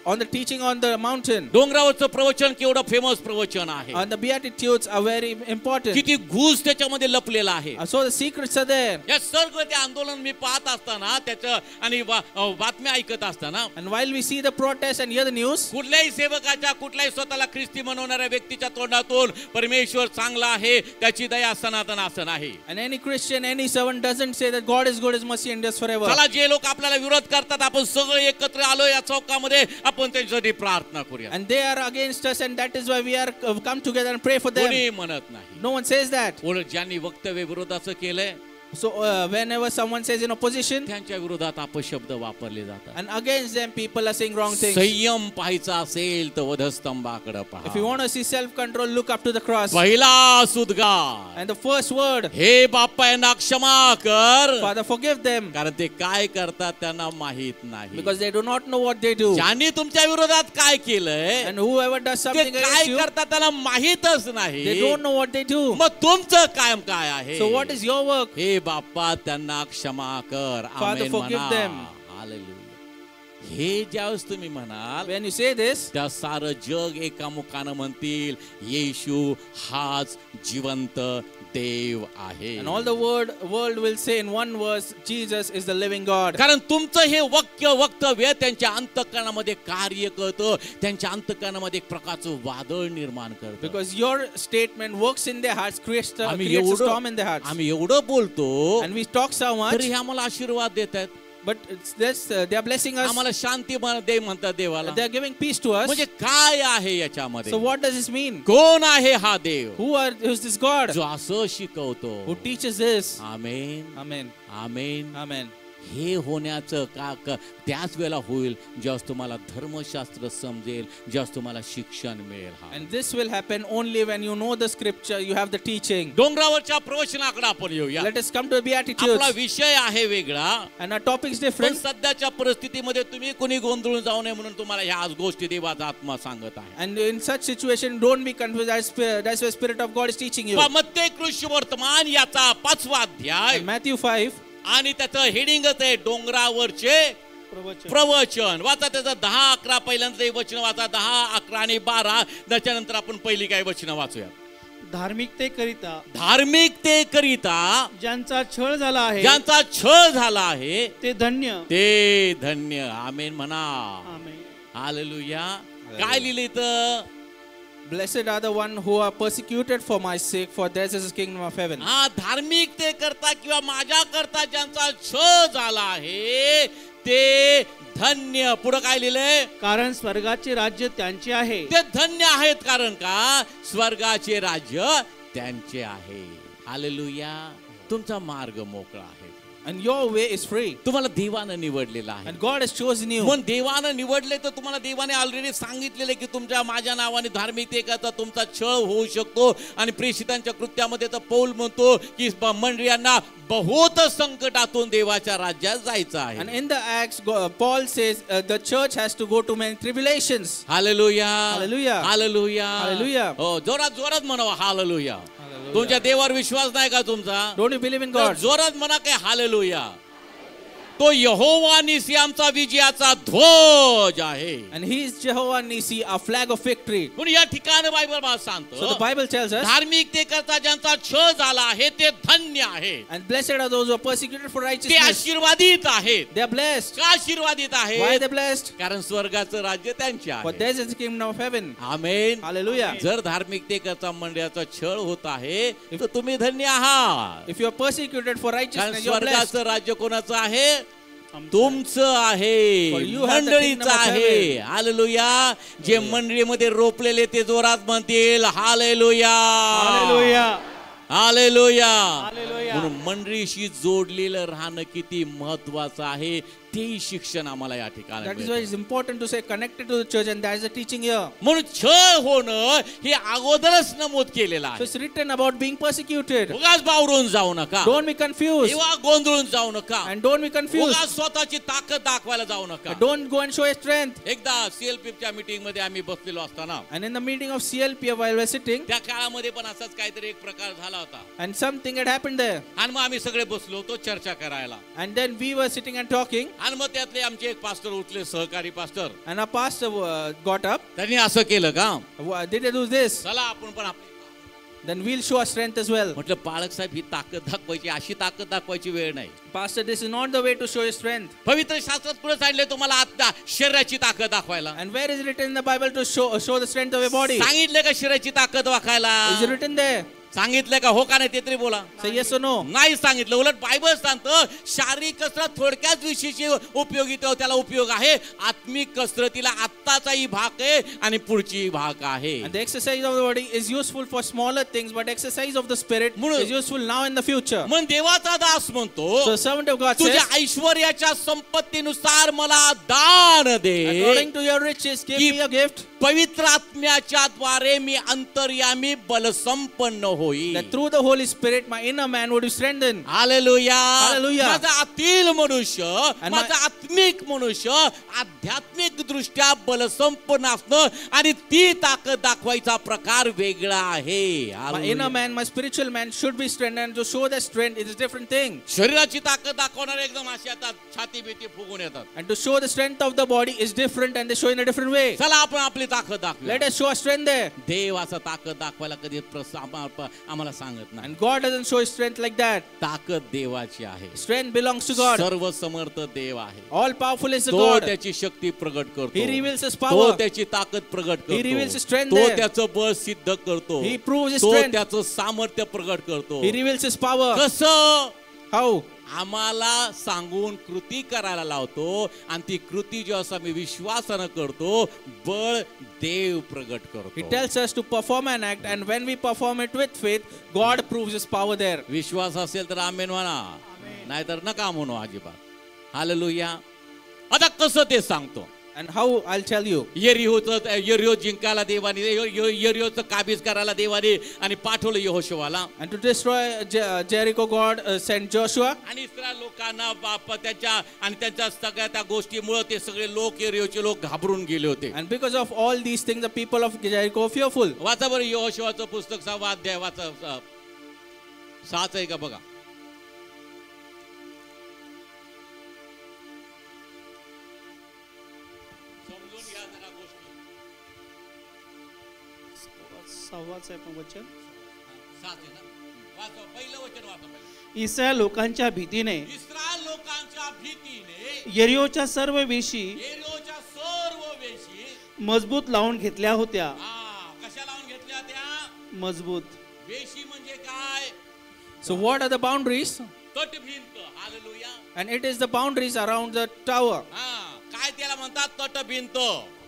S2: on the teaching on the mountain.
S1: डोंगरावरचं प्रवचन केवढं फेमस प्रवचन आहे.
S2: And the beatitudes are very important.
S1: किती घुस त्याच्यामध्ये लपलेला आहे.
S2: So the secrets are there.
S1: या सर्व ते आंदोलन मी पाहत असताना त्याचं आणि बातम्या ऐकत असताना
S2: And while we see the protests and hear the news,
S1: कुठल्याही सेवकाच्या कुठल्याही स्वतःला ख्रिस्ती म्हणवणाऱ्या व्यक्तीच्या तोंडातून परमेश्वर चांगला आहे त्याची दया सनातन असं नाही.
S2: and any Christian, any servant doesn't say that God is good, His mercy endures forever.
S1: चला, जे लोक आपल्याला विरोध करतात आपण सगळे एकत्र आलो या चौकामध्ये, आपण त्यांच्यासाठी प्रार्थना करूया.
S2: And they are against us, and that is why we are come together and pray for them.
S1: कोणी म्हणत नाही.
S2: No one says that.
S1: ज्यांनी वक्तव्य विरोधाचं केलंय
S2: So whenever someone says in opposition,
S1: त्यांच्या विरोधात अपशब्द वापरले जातात.
S2: and against them people are saying wrong things.
S1: संयम पाहायचा असेल तर वधस्तंभाकडे
S2: If you
S1: पहा.
S2: want to see self-control, look up to the cross.
S1: पहिला सुद्गार,
S2: And the first word,
S1: हे बाप्पा यांना क्षमा कर,
S2: Father, forgive them,
S1: कारण ते काय करतात त्यांना माहित नाही.
S2: because they do not know what they do.
S1: ज्यांनी तुमच्या विरोधात काय केलंय
S2: And whoever does
S1: ते
S2: something
S1: काय
S2: against you,
S1: करतात त्यांना माहितच नाही.
S2: they don't know what they do.
S1: मग तुमचं काम काय आहे?
S2: So what is your work?
S1: हे बाप्पा त्यांना क्षमा कर.
S2: Father,
S1: आमेन
S2: forgive
S1: म्हणा.
S2: them.
S1: हालेलुया. हे ज्यावेळेस तुम्ही म्हणाल
S2: When you say this,
S1: त्या सारं जग एकामुखानं म्हणतील येशू हाच जिवंत देव आहे.
S2: and all the world will say in one verse, Jesus is the living God.
S1: कारण तुमचं हे वक्तव्य त्यांच्या अंतःकरणामध्ये कार्य करतं, त्यांच्या अंतःकरणामध्ये एक प्रकारचं वादळ निर्माण करतं.
S2: Because your statement works in their hearts, creates a storm in their hearts.
S1: आम्ही एवढं बोलतो
S2: And we talk so much,
S1: तरी आम्हाला आशीर्वाद देत आहेत,
S2: but it's this, they are blessing us.
S1: आम्हाला शांती दे म्हणतात देवाला.
S2: They are giving peace to us.
S1: म्हणजे काय आहे याच्यामध्ये?
S2: So what does this mean?
S1: कोण आहे हा देव
S2: Who's this God
S1: जो असं शिकवतो?
S2: who teaches this?
S1: Amen,
S2: Amen.
S1: Amen.
S2: Amen.
S1: हे होण्याचं त्याच वेळेला होईल ज्यावेळेस तुम्हाला धर्मशास्त्र समजेल, ज्यावेळेस तुम्हाला शिक्षण मिळेल.
S2: And this will happen only when you know the scripture, you have the teaching.
S1: डोंगरावरच्या प्रवचनाकडे आपण येऊया.
S2: Let us come to the Beatitudes.
S1: आपला विषय आहे वेगळा,
S2: And our topic is
S1: पण
S2: different.
S1: सध्याच्या परिस्थितीमध्ये तुम्ही कोणी गोंधळून जाऊ नये म्हणून तुम्हाला ह्या आज गोष्टी देवाचा आत्मा सांगत आहे.
S2: And in such situation, don't be confused. That's why Spirit of God is teaching you.
S1: मत्ते कृषी वर्तमान याचा 5वा अध्याय
S2: In Matthew 5,
S1: आणि त्याचं हेडिंगच आहे डोंगरावरचे प्रवचन. वाचा त्याचं 10-11 पहिल्यांदा वचन वाचा, 10, 11 आणि 12. त्याच्यानंतर आपण पहिली काही वचन वाचूया. धार्मिकतेकरिता
S3: ज्यांचा छळ झाला आहे,
S1: ज्यांचा छळ झाला आहे
S3: ते धन्य.
S1: ते धन्य. आमेन म्हणा.
S3: आमेन.
S1: हालेलुया. काय लिहिलं इथं?
S2: blessed are the one who are persecuted for my sake, for theirs is the kingdom of heaven.
S1: हा, धार्मिकतेकरता किंवा माझ्या करता ज्यांचा छळ झाला आहे ते धन्य. पुढे काय लिहिलंय?
S3: कारण स्वर्गाचे राज्य त्यांचे आहे.
S1: ते धन्य आहेत कारण का स्वर्गाचे राज्य त्यांचे आहे. हालेलुया. तुमचा मार्ग मोकळा आहे.
S2: And your way is free.
S1: तुम्हाला देवानं निवडलेला आहे.
S2: And God has chosen you.
S1: पण देवानं निवडले तर तुम्हाला देवाने ऑलरेडी सांगितलेले की तुमच्या माझ्या नावाने धार्मिकतेकरता तुमचा छळ होऊ शकतो. आणि प्रेषितांच्या कृत्यामध्ये तर पौल म्हणतो की मंडळींना बहुत संकटातून देवाच्या राज्यात जायचं आहे.
S2: And in the Acts, Paul says the church has to go to many tribulations.
S1: Hallelujah.
S2: Hallelujah.
S1: Hallelujah.
S2: Hallelujah.
S1: हो, जोरात म्हणावा हालेलुया. तुमच्या देवावर विश्वास नाही का तुमचा?
S2: Don't you believe in
S1: तर
S2: God?
S1: जोरात म्हणा काय हालेलुया. तो यहोवा निसी आमचा विजयाचा ध्वज आहे.
S2: And he is Jehovah Nisi, a flag of victory.
S1: पण या ठिकाणी बायबल मला
S2: So
S1: सांगतो
S2: the Bible tells us,
S1: धार्मिकतेकरता ज्यांचा छळ झाला आहे ते धन्य आहे.
S2: and blessed are those who are persecuted for
S1: ते
S2: righteousness.
S1: आशीर्वादित आहेत.
S2: They are blessed.
S1: का आशीर्वादित
S2: Why are
S1: आहेत?
S2: they blessed?
S1: कारण स्वर्गाचं राज्य त्यांचे
S2: For
S1: आहे.
S2: theirs is the kingdom of heaven.
S1: Amen.
S2: Hallelujah.
S1: जर धार्मिकतेकरता मंडळाचा छळ होत आहे तर तुम्ही धन्य आहात.
S2: If you are persecuted for
S1: कारण
S2: righteousness, you are blessed.
S1: स्वर्गाचं राज्य कोणाचं आहे? तुमचं आहे,
S2: For you have the
S1: मंडळीचं
S2: kingdom of
S1: आहे. हालेलुया. जे मंडळीमध्ये रोपलेले ते जोरात म्हणतील हालेलुया,
S3: हालेलुया.
S1: हालेलुया.
S3: हालेलुया.
S1: म्हणून मंडळीशी जोडलेलं राहणं किती महत्वाचं आहे तेही शिक्षण आम्हाला या ठिकाणी
S2: That is
S1: मिळतं.
S2: why it's important to say connected to the church, and that is the teaching here.
S1: म्हणून छळ होणं हे अगोदरच नमूद केलेलं
S2: So
S1: आहे.
S2: it's written about being persecuted.
S1: उगाच बावरून जाऊ नका,
S2: Don't be confused,
S1: किंवा गोंधळून जाऊ नका,
S2: and don't be confused.
S1: उगाच स्वतःची ताकद दाखवायला जाऊ नका.
S2: Don't go and show your strength.
S1: एकदा सीएलपीच्या मीटिंग मध्ये आम्ही बसलेलो असताना
S2: And in the meeting of CLP, while we were sitting,
S1: त्या काळामध्ये पण असाच काहीतरी एक प्रकार झाला होता.
S2: and something had happened there,
S1: आणि मग आम्ही सगळे बसलो होतो चर्चा करायला.
S2: and then we were sitting and talking,
S1: आणि मग त्यातले आमचे एक पास्टर उठले, सहकारी pastor.
S2: and our pastor got up.
S1: त्यांनी असं केलं का,
S2: Did they do this?
S1: चला आपण पण आपली.
S2: Then we'll show our strength as well.
S1: म्हटलं पाळक साहेब, ही ताकद दाखवायची, अशी ताकद दाखवायची वेळ नाही.
S2: Pastor, this is not the way to show your strength.
S1: पवित्र शास्त्रात कुठे सांगितले तुम्हाला आता शरीराची ताकद दाखवायला?
S2: And where is it written in the Bible to show the strength of your body?
S1: सांगितले का शरीराची ताकद दाखवायला?
S2: Is it written there?
S1: सांगितलं का? हो का नाही ते तरी बोला.
S2: Say yes or no.
S1: नाही सांगितलं. उलट बायबल सांगतं शारीरिक कसरत थोडक्याच विषयीची उपयोगिता, त्याला उपयोग आहे. आत्मिक कसरतीला आत्ताचाही भाग आहे आणि पुढची भाग आहे.
S2: And the exercise of the body is useful for smaller things, but exercise of the spirit
S1: म्हणून-
S2: is useful now in the future.
S1: मग देवाचा दास म्हणतो,
S2: So the servant of God
S1: तुझ्या
S2: says,
S1: ऐश्वर्याच्या संपत्तीनुसार मला दान दे,
S2: according to your riches, give me a gift,
S1: पवित्र आत्म्याच्या द्वारे मी अंतर्यामी बलसंपन्न होईल.
S2: that through the Holy Spirit my inner man would be strengthened.
S1: Hallelujah.
S2: Hallelujah.
S1: माझा आतील मनुष्य,
S2: And
S1: माझा आत्मिक मनुष्य आध्यात्मिक दृष्ट्या बलसंपन्न असणं आणि ती ताकद दाखवायचा प्रकार वेगळा आहे.
S2: My
S1: hallelujah.
S2: inner man, my spiritual man should be strengthened, and to show that strength is a different thing.
S1: शरीराची ताकद दाखवणारे एकदम असे येतात, छाती भीती फुगून येतात.
S2: And to show the strength of the body is different, and they show in a different way.
S1: चला आपण आपली ताकद दाखवूया.
S2: Let us show our strength there.
S1: देव असं ताकद दाखवायला कधी आम्हाला सांगत नाही.
S2: And God doesn't show his strength like that.
S1: ताकद देवाची आहे.
S2: Strength belongs to God.
S1: सर्व समर्थ देव आहे.
S2: All powerful is the
S1: तो
S2: God.
S1: त्याची शक्ती प्रगट करतो.
S2: He reveals his
S1: तो
S2: power.
S1: त्याची ताकद प्रगट
S2: He reveals
S1: करतो.
S2: his strength
S1: तो
S2: there.
S1: त्याचं बळ सिद्ध करतो.
S2: He proves his
S1: तो
S2: strength.
S1: त्याचं सामर्थ्य प्रगट करतो.
S2: He reveals his power.
S1: कसं?
S2: How?
S1: आम्हाला सांगून कृती करायला लावतो आणि ती कृती जेव्हा असं मी विश्वासानं करतो, बळ देव प्रगट
S2: He
S1: करतो.
S2: tells us to perform an act, and when we perform it with faith, God proves his power there.
S1: विश्वास असेल तर आमेन म्हणा, नाहीतर नका म्हणू अजिबात. हालेलुया. आता कसं ते सांगतो.
S2: And how? I'll tell you.
S1: यरिहो जिंकायला देवाने, यरिहोचं काबीज करायला देवाने आणि पाठवलं यहोशुवाला.
S2: And to destroy Jericho, God sent Joshua.
S1: आणि इस्रायल लोकांना त्यांच्या आणि त्यांच्या सगळ्या त्या गोष्टीमुळे ते सगळे लोक, यरिहोचे लोक घाबरून गेले होते.
S2: And because of all these things, the people of Jericho were fearful.
S1: वाचा बरं यहोशुवाचं पुस्तक 6 अध्याय वाचा. 6 आहे का बघा. समजून घ्या जरा गोष्टी.
S3: 6वाच आहे पण वचन.
S1: 7 आहे ना. वाचा पहिलं वचन वाचा पहिलं.
S3: इस्रायल लोकांच्या भीतीने
S1: इस्रायल लोकांच्या भीतीने
S3: यरिहोच्या सर्व वेशी
S1: यरिहोच्या सर्व वेशी
S3: मजबूत लावून घेतल्या होत्या.
S1: कशा लावून घेतल्या त्या?
S3: मजबूत.
S1: वेशी म्हणजे काय?
S2: So what are the boundaries?
S1: तटभिंत. Hallelujah.
S2: And it is the boundaries around the tower.
S1: काय त्याला म्हणतात? तटभिंत.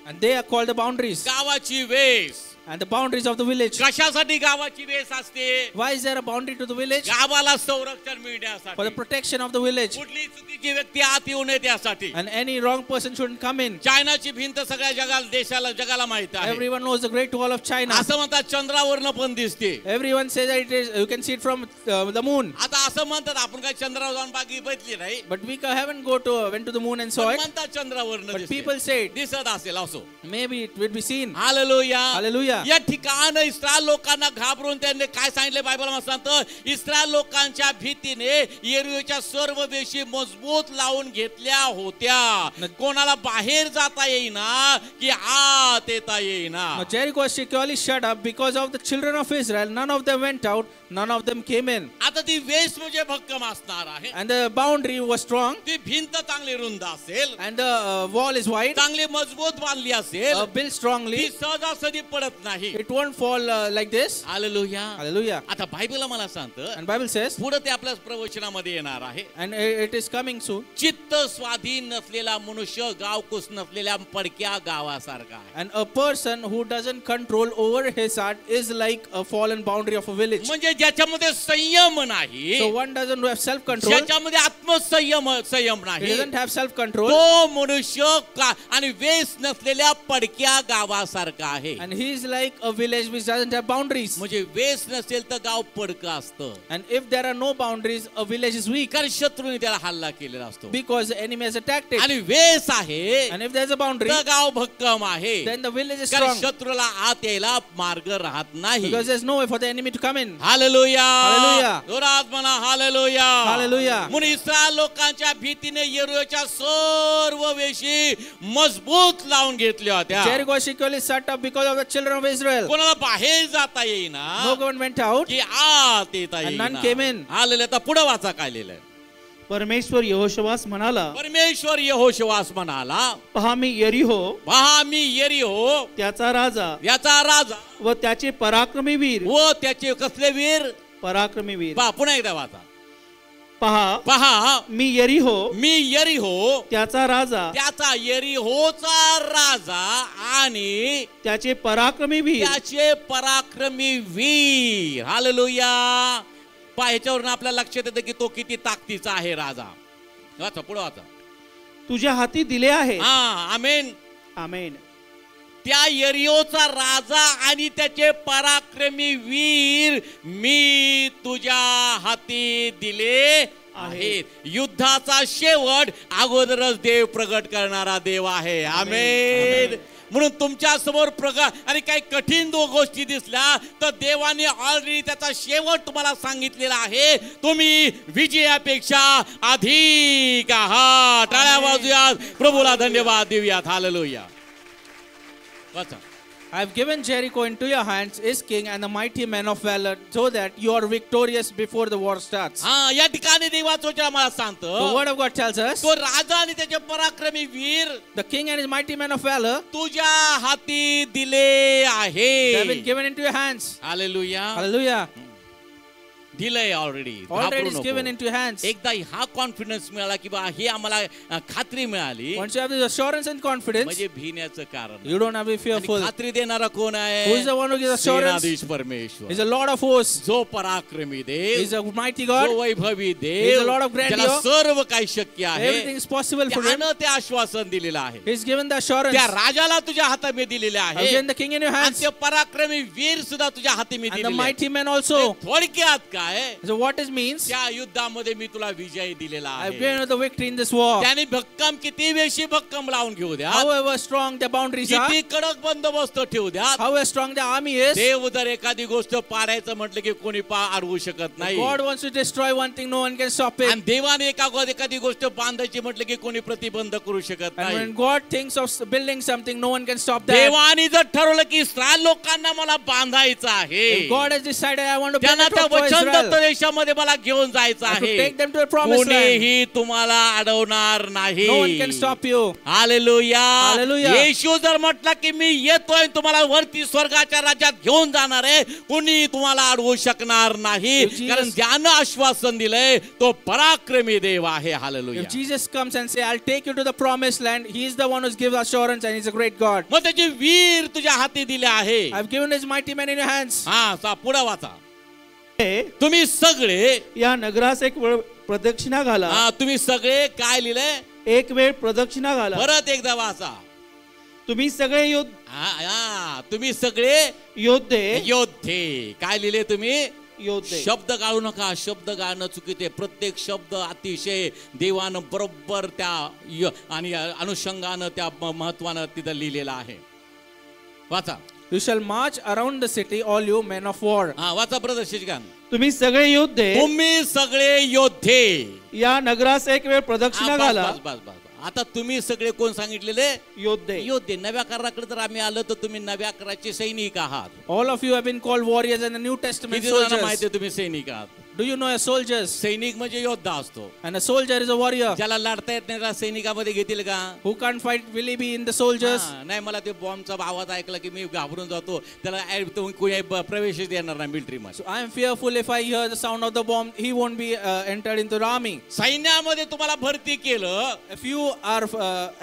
S2: And they are called the boundaries.
S1: गावाची वेस.
S2: And the boundaries of the village.
S1: कशासाठी गावाची वेस असते?
S2: Why is there a boundary to the village?
S1: गावाला संरक्षण
S2: For the
S1: मिळण्यासाठी.
S2: protection of the village.
S1: कुठली चुकीची व्यक्ती आत येऊ नये त्यासाठी.
S2: And any wrong person shouldn't come in.
S1: चायनाची भिंत सगळ्या जगाला माहित आहे.
S2: Everyone knows the Great Wall of China.
S1: असं म्हणतात चंद्रावरनं पण दिसते.
S2: Everyone says that it is, you can see it from the moon.
S1: आता असं म्हणतात आपण काय चंद्रावर जाऊन बघितली नाही.
S2: But we haven't went to the moon and saw
S1: पण
S2: it.
S1: म्हणतात चंद्रावरनं
S2: But
S1: दिसते.
S2: people say it.
S1: दिसत असेल असो.
S2: Maybe it will be seen.
S1: Hallelujah.
S2: Hallelujah.
S1: या ठिकाणी इस्रायल लोकांना घाबरून त्यांनी काय सांगितले बायबलमध्ये सांगतं, इस्रायल लोकांच्या भीतीने यरिहोच्या सर्व वेशी मजबूत लावून घेतल्या होत्या. कोणाला बाहेर जाता येईना की आत येता येईना.
S2: Now Jericho was securely shut up because of the children of Israel. None of them went out. None of them came in.
S1: आता ती वेस म्हणजे भक्कम असणार आहे.
S2: And the boundary was strong.
S1: ती भिंत चांगली रुंद असेल,
S2: And the wall is wide.
S1: चांगली मजबूत बांधली असेल,
S2: Built strongly.
S1: ती सहजासहजी पडत नाही.
S2: It won't fall like this.
S1: Hallelujah.
S2: Hallelujah.
S1: आता बायबल मला सांगतं,
S2: And Bible says,
S1: पुढे ते आपल्या प्रवचनामध्ये येणार आहे,
S2: and it is coming soon.
S1: चित्त स्वाधीन नसलेला मनुष्य गावकुस नसलेल्या पडक्या गावासारखा आहे.
S2: And a person who doesn't control over his heart is like a fallen boundary of a village.
S1: म्हणजे ज्याच्यामध्ये संयम नाही,
S2: So one doesn't have self-control.
S1: ज्याच्यामध्ये संयम
S2: He
S1: नाही,
S2: doesn't have self-control.
S1: तो मनुष्य आणि वेस नसलेल्या पडक्या गावासारखा आहे.
S2: And he is like a village which doesn't have boundaries.
S1: म्हणजे वेस नसेल तर गाव पडकं असतं,
S2: And if there are no boundaries, a village is weak
S1: कारण शत्रूने त्याला हल्ला केलेला असतो.
S2: because the enemy has attacked it.
S1: आणि वेस आहे
S2: And if there's a boundary,
S1: तर गाव भक्कम आहे,
S2: then the village is
S1: कारण
S2: strong
S1: शत्रूला आत यायला मार्ग राहत नाही.
S2: because there's no way for the enemy to come in.
S1: Hallelujah.
S2: Hallelujah.
S1: जोरात म्हणा हालेलुया.
S2: हालेलुया.
S1: म्हणून इस्रायल लोकांच्या भीतीने यरीहोच्या सर्व वेशी मजबूत लावून घेतल्या होत्या.
S2: Jericho securely set up because of the children of Israel.
S1: कोणाला बाहेर जाता येईना,
S2: No one went out.
S1: की आत येता
S2: And
S1: येईना.
S2: none came in.
S1: हालेलुया. आता पुढे वाचा काय लिहिलंय.
S3: परमेश्वर यहोशवास म्हणाला,
S1: परमेश्वर यहोशवास म्हणाला,
S3: पहा मी यरीहो
S1: पहा मी यरीहो
S3: त्याचा राजा
S1: याचा राजा
S3: व त्याचे पराक्रमी वीर
S1: व त्याचे कसले वीर.
S3: पराक्रमी वीर.
S1: पहा पुन्हा एकदा वाचा.
S3: पहा
S1: पहा
S3: मी यरीहो
S1: मी यरीहो
S3: त्याचा राजा
S1: त्याचा यरीहोचा राजा आणि
S3: त्याचे पराक्रमी वीर
S1: त्याचे पराक्रमी वीर. हालेलुया. पहा ह्याच्यावरून आपल्याला लक्षात येतं की तो किती ताकदीचा आहे राजा. वाचा पुढे वाचा.
S3: तुझ्या हाती दिले आहे.
S1: हा आमेन.
S3: आमेन.
S1: त्या यरीहोचा राजा आणि त्याचे पराक्रमी वीर मी तुझ्या हाती दिले आहेत. युद्धाचा शेवट अगोदरच देव प्रगट करणारा देव आहे. आमेन. म्हणून तुमच्या समोर आणि काही कठीण गोष्टी दिसल्या तर देवाने ऑलरेडी त्याचा शेवट तुम्हाला सांगितलेला आहे. तुम्ही विजयापेक्षा अधिक आहात. टाळ्या वाजूयात, प्रभूला धन्यवाद देऊयात. हालेलुया. वाचा.
S2: I have given Jericho into your hands, his king and the mighty men of valor, so that you are victorious before the war starts.
S1: हा या ठिकाणी देवाचं वचन आम्हाला
S2: The
S1: सांगतं,
S2: word of God tells us,
S1: तो राजा आणि त्याचे पराक्रमी वीर
S2: the king and his mighty men of valor
S1: तुझ्या हाती दिले
S2: they have been
S1: आहे.
S2: given into your hands.
S1: Hallelujah.
S2: Hallelujah.
S1: दिलंय already.
S2: Already is given into your hands.
S1: एकदा हा कॉन्फिडन्स मिळाला की बा हे आम्हाला खात्री मिळाली,
S2: Once you have this assurance and confidence,
S1: म्हणजे भिण्याचं कारण
S2: you don't have to be
S1: आणि
S2: fearful.
S1: खात्री देणारा कोण आहे?
S2: Who is the one who gives assurance?
S1: सेनाधीश परमेश्वर.
S2: He's a Lord of hosts.
S1: जो पराक्रमी देव,
S2: He's a mighty God.
S1: जो Vaibhavi
S2: He is
S1: Dev,
S2: the Lord of grandeur.
S1: ज्याला सर्व काही शक्य
S2: Everything
S1: आहे,
S2: is possible for him.
S1: त्यानं ते आश्वासन दिलेलं आहे.
S2: He's given the assurance.
S1: त्या राजाला तुझ्या हातात दिलेले
S2: I've
S1: आहे
S2: given the king in your
S1: आणि
S2: hands
S1: ते पराक्रमी वीर सुद्धा तुझ्या हाती मी
S2: and the
S1: दिलेले
S2: mighty men also.
S1: थोडक्यात काय,
S2: So what it means?
S1: त्या युद्धामध्ये मी तुला विजय दिलेला
S2: I've
S1: आहे.
S2: given you the victory in this war.
S1: त्याने भक्कम किती वेशी भक्कम लावून घेऊ द्या,
S2: However strong the boundaries are,
S1: किती कडक बंदोबस्त ठेवू द्या,
S2: however strong the army is,
S1: देव जर एखादी गोष्ट पाडायचं म्हटलं की कोणी अडवू शकत नाही.
S2: God wants to destroy one thing, no one can stop
S1: आणि
S2: it.
S1: देवाने एखादी गोष्ट बांधायची म्हटलं की कोणी प्रतिबंध करू शकत
S2: And
S1: नाही.
S2: when God thinks of building something, no one can stop that.
S1: देवाने जर ठरवलं की इस्रायल लोकांना मला बांधायचं आहे,
S2: If God has decided, I want to build
S1: त्यांना
S2: a
S1: त्या
S2: for
S1: वचनदत्त
S2: Israel,
S1: देशामध्ये मला घेऊन जायचं
S2: I have to
S1: आहे,
S2: take them to the promised land.
S1: कोणीही तुम्हाला अडवणार नाही.
S2: No one can stop you.
S1: Hallelujah.
S2: Hallelujah.
S1: Yeshu जर म्हटला की मी येतोय तुम्हाला वरती स्वर्गाच्या राज्यात घेऊन जाणार आहे, कोणी तुम्हाला अडवू शकणार नाही,
S2: If Jesus-
S1: कारण ज्यानं आश्वासन दिलंय तो पराक्रमी देव आहे. Hallelujah.
S2: If Jesus comes and say, I'll take you to the promised land, he is the one who gives assurance and he's a great God.
S1: मग त्याचे वीर तुझ्या हाती दिले आहे.
S2: I've given his mighty men in your hands.
S1: हा पुढे वाचा.
S3: हे
S1: तुम्ही सगळे
S3: या नगरास एक वेळ प्रदक्षिणा घाला.
S1: तुम्ही सगळे काय लिहिलंय?
S3: एक वेळ प्रदक्षिणा घाला.
S1: परत एकदा वाचा.
S3: तुम्ही सगळे
S1: तुम्ही सगळे
S3: योद्धे
S1: योद्धे. काय लिहिले तुम्ही?
S3: योद्धे.
S1: शब्द गाळू नका. शब्द गाळणं चुकीचे. प्रत्येक शब्द अतिशय देवानं बरोबर त्या आणि अनुषंगानं त्या महत्वानं तिथं लिहिलेलं आहे. वाचा.
S2: You shall march around the city, all you men of war.
S1: वाचा ब्रदर शशिकांत.
S3: तुम्ही सगळे योद्धे
S1: तुम्ही सगळे योद्धे
S3: या नगरास एक वेळ प्रदक्षिणा घाला.
S1: बस बस बस. आता तुम्ही सगळे कोण सांगितलेले?
S3: योद्धे.
S1: योद्धे. नव्या कराराकडे जर आम्ही आलो तर तुम्ही नव्या कराराचे सैनिक आहात.
S2: All of you have been called warriors in the New Testament
S1: किती जणांना
S2: soldiers.
S1: माहिती आहे तुम्ही सैनिक आहात?
S2: Do you know a soldiers?
S1: सैनिक म्हणजे योद्धा असतो.
S2: And a soldier is a warrior.
S1: ज्याला लढता येत नाही त्याला सैनिकामध्ये घेतील का?
S2: Who can't fight, will he be in the soldiers?
S1: हा, नाही मला ते बॉम्बचा आवाज ऐकला की मी घाबरून जातो, त्याला कोणी प्रवेशच देणार नाही मिलिटरी मध्ये.
S2: So I am fearful if I hear the sound of the bomb, he won't be entered into the army.
S1: सैन्यामध्ये तुम्हाला भरती केलं
S2: If you are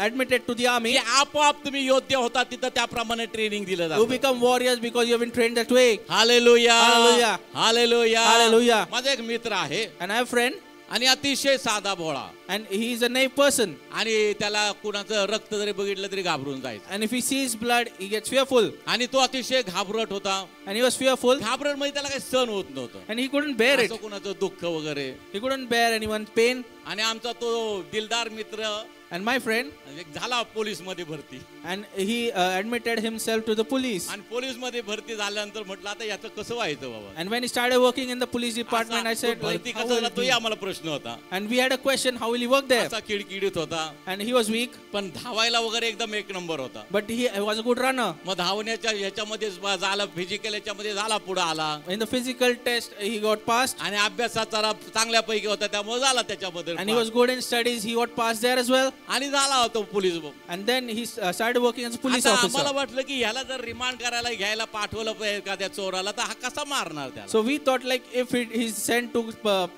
S2: admitted to the army,
S1: की आपोआप तुम्ही योद्धे होता, तिथं त्याप्रमाणे ट्रेनिंग दिलं
S2: you
S1: जातं.
S2: become warriors because you have been trained that way.
S1: Hallelujah
S2: Hallelujah.
S1: Hallelujah
S2: Hallelujah.
S1: माझा एक मित्र आहे
S2: And I have a friend,
S1: आणि अतिशय साधा भोळा,
S2: and he is a naive person.
S1: आणि त्याला कुणाचं रक्त जरी बघितलं तरी घाबरून जायचं,
S2: And if he sees blood, he gets fearful.
S1: आणि तो अतिशय घाबरट होता.
S2: And he was fearful,
S1: घाबरट म्हणजे त्याला काही सहन होत नव्हतं,
S2: and he couldn't bear it.
S1: असं कुणाचं दुःख वगैरे.
S2: He couldn't bear anyone's pain.
S1: आणि आमचा तो दिलदार मित्र
S2: And my friend,
S1: झाला पोलीस मध्ये भरती,
S2: and he admitted himself to the police.
S1: आणि पोलीस मध्ये भरती झाल्यानंतर म्हटलं आता याचं कसं व्हायचं बाबा.
S2: And when he started working in the police department, I said, like,
S1: भरती
S2: how
S1: कसं
S2: will
S1: झाला
S2: he?
S1: तोही आम्हाला प्रश्न होता.
S2: And we had a question, how will he work there?
S1: असा किडकिडीत होता,
S2: And he was weak,
S1: पण धावायला वगैरे एकदम एक नंबर होता.
S2: but he was a good runner.
S1: मग धावण्याच्या ह्याच्यामध्ये झाला, फिजिकल याच्यामध्ये झाला, पुढे आला,
S2: In the physical test, he got passed.
S1: आणि अभ्यासात जरा चांगल्यापैकी होता त्यामुळे झाला त्याच्यामध्ये.
S2: And he was good in studies, he got passed there as well.
S1: आणि झाला होता police.
S2: And then he started working as a police
S1: आता आम्हाला
S2: officer.
S1: वाटलं की ह्याला जर रिमांड करायला घ्यायला पाठवलं पाहिजे एखाद्या चोराला, तर हा कसा मारणार त्याला.
S2: So we thought, like, if he's sent to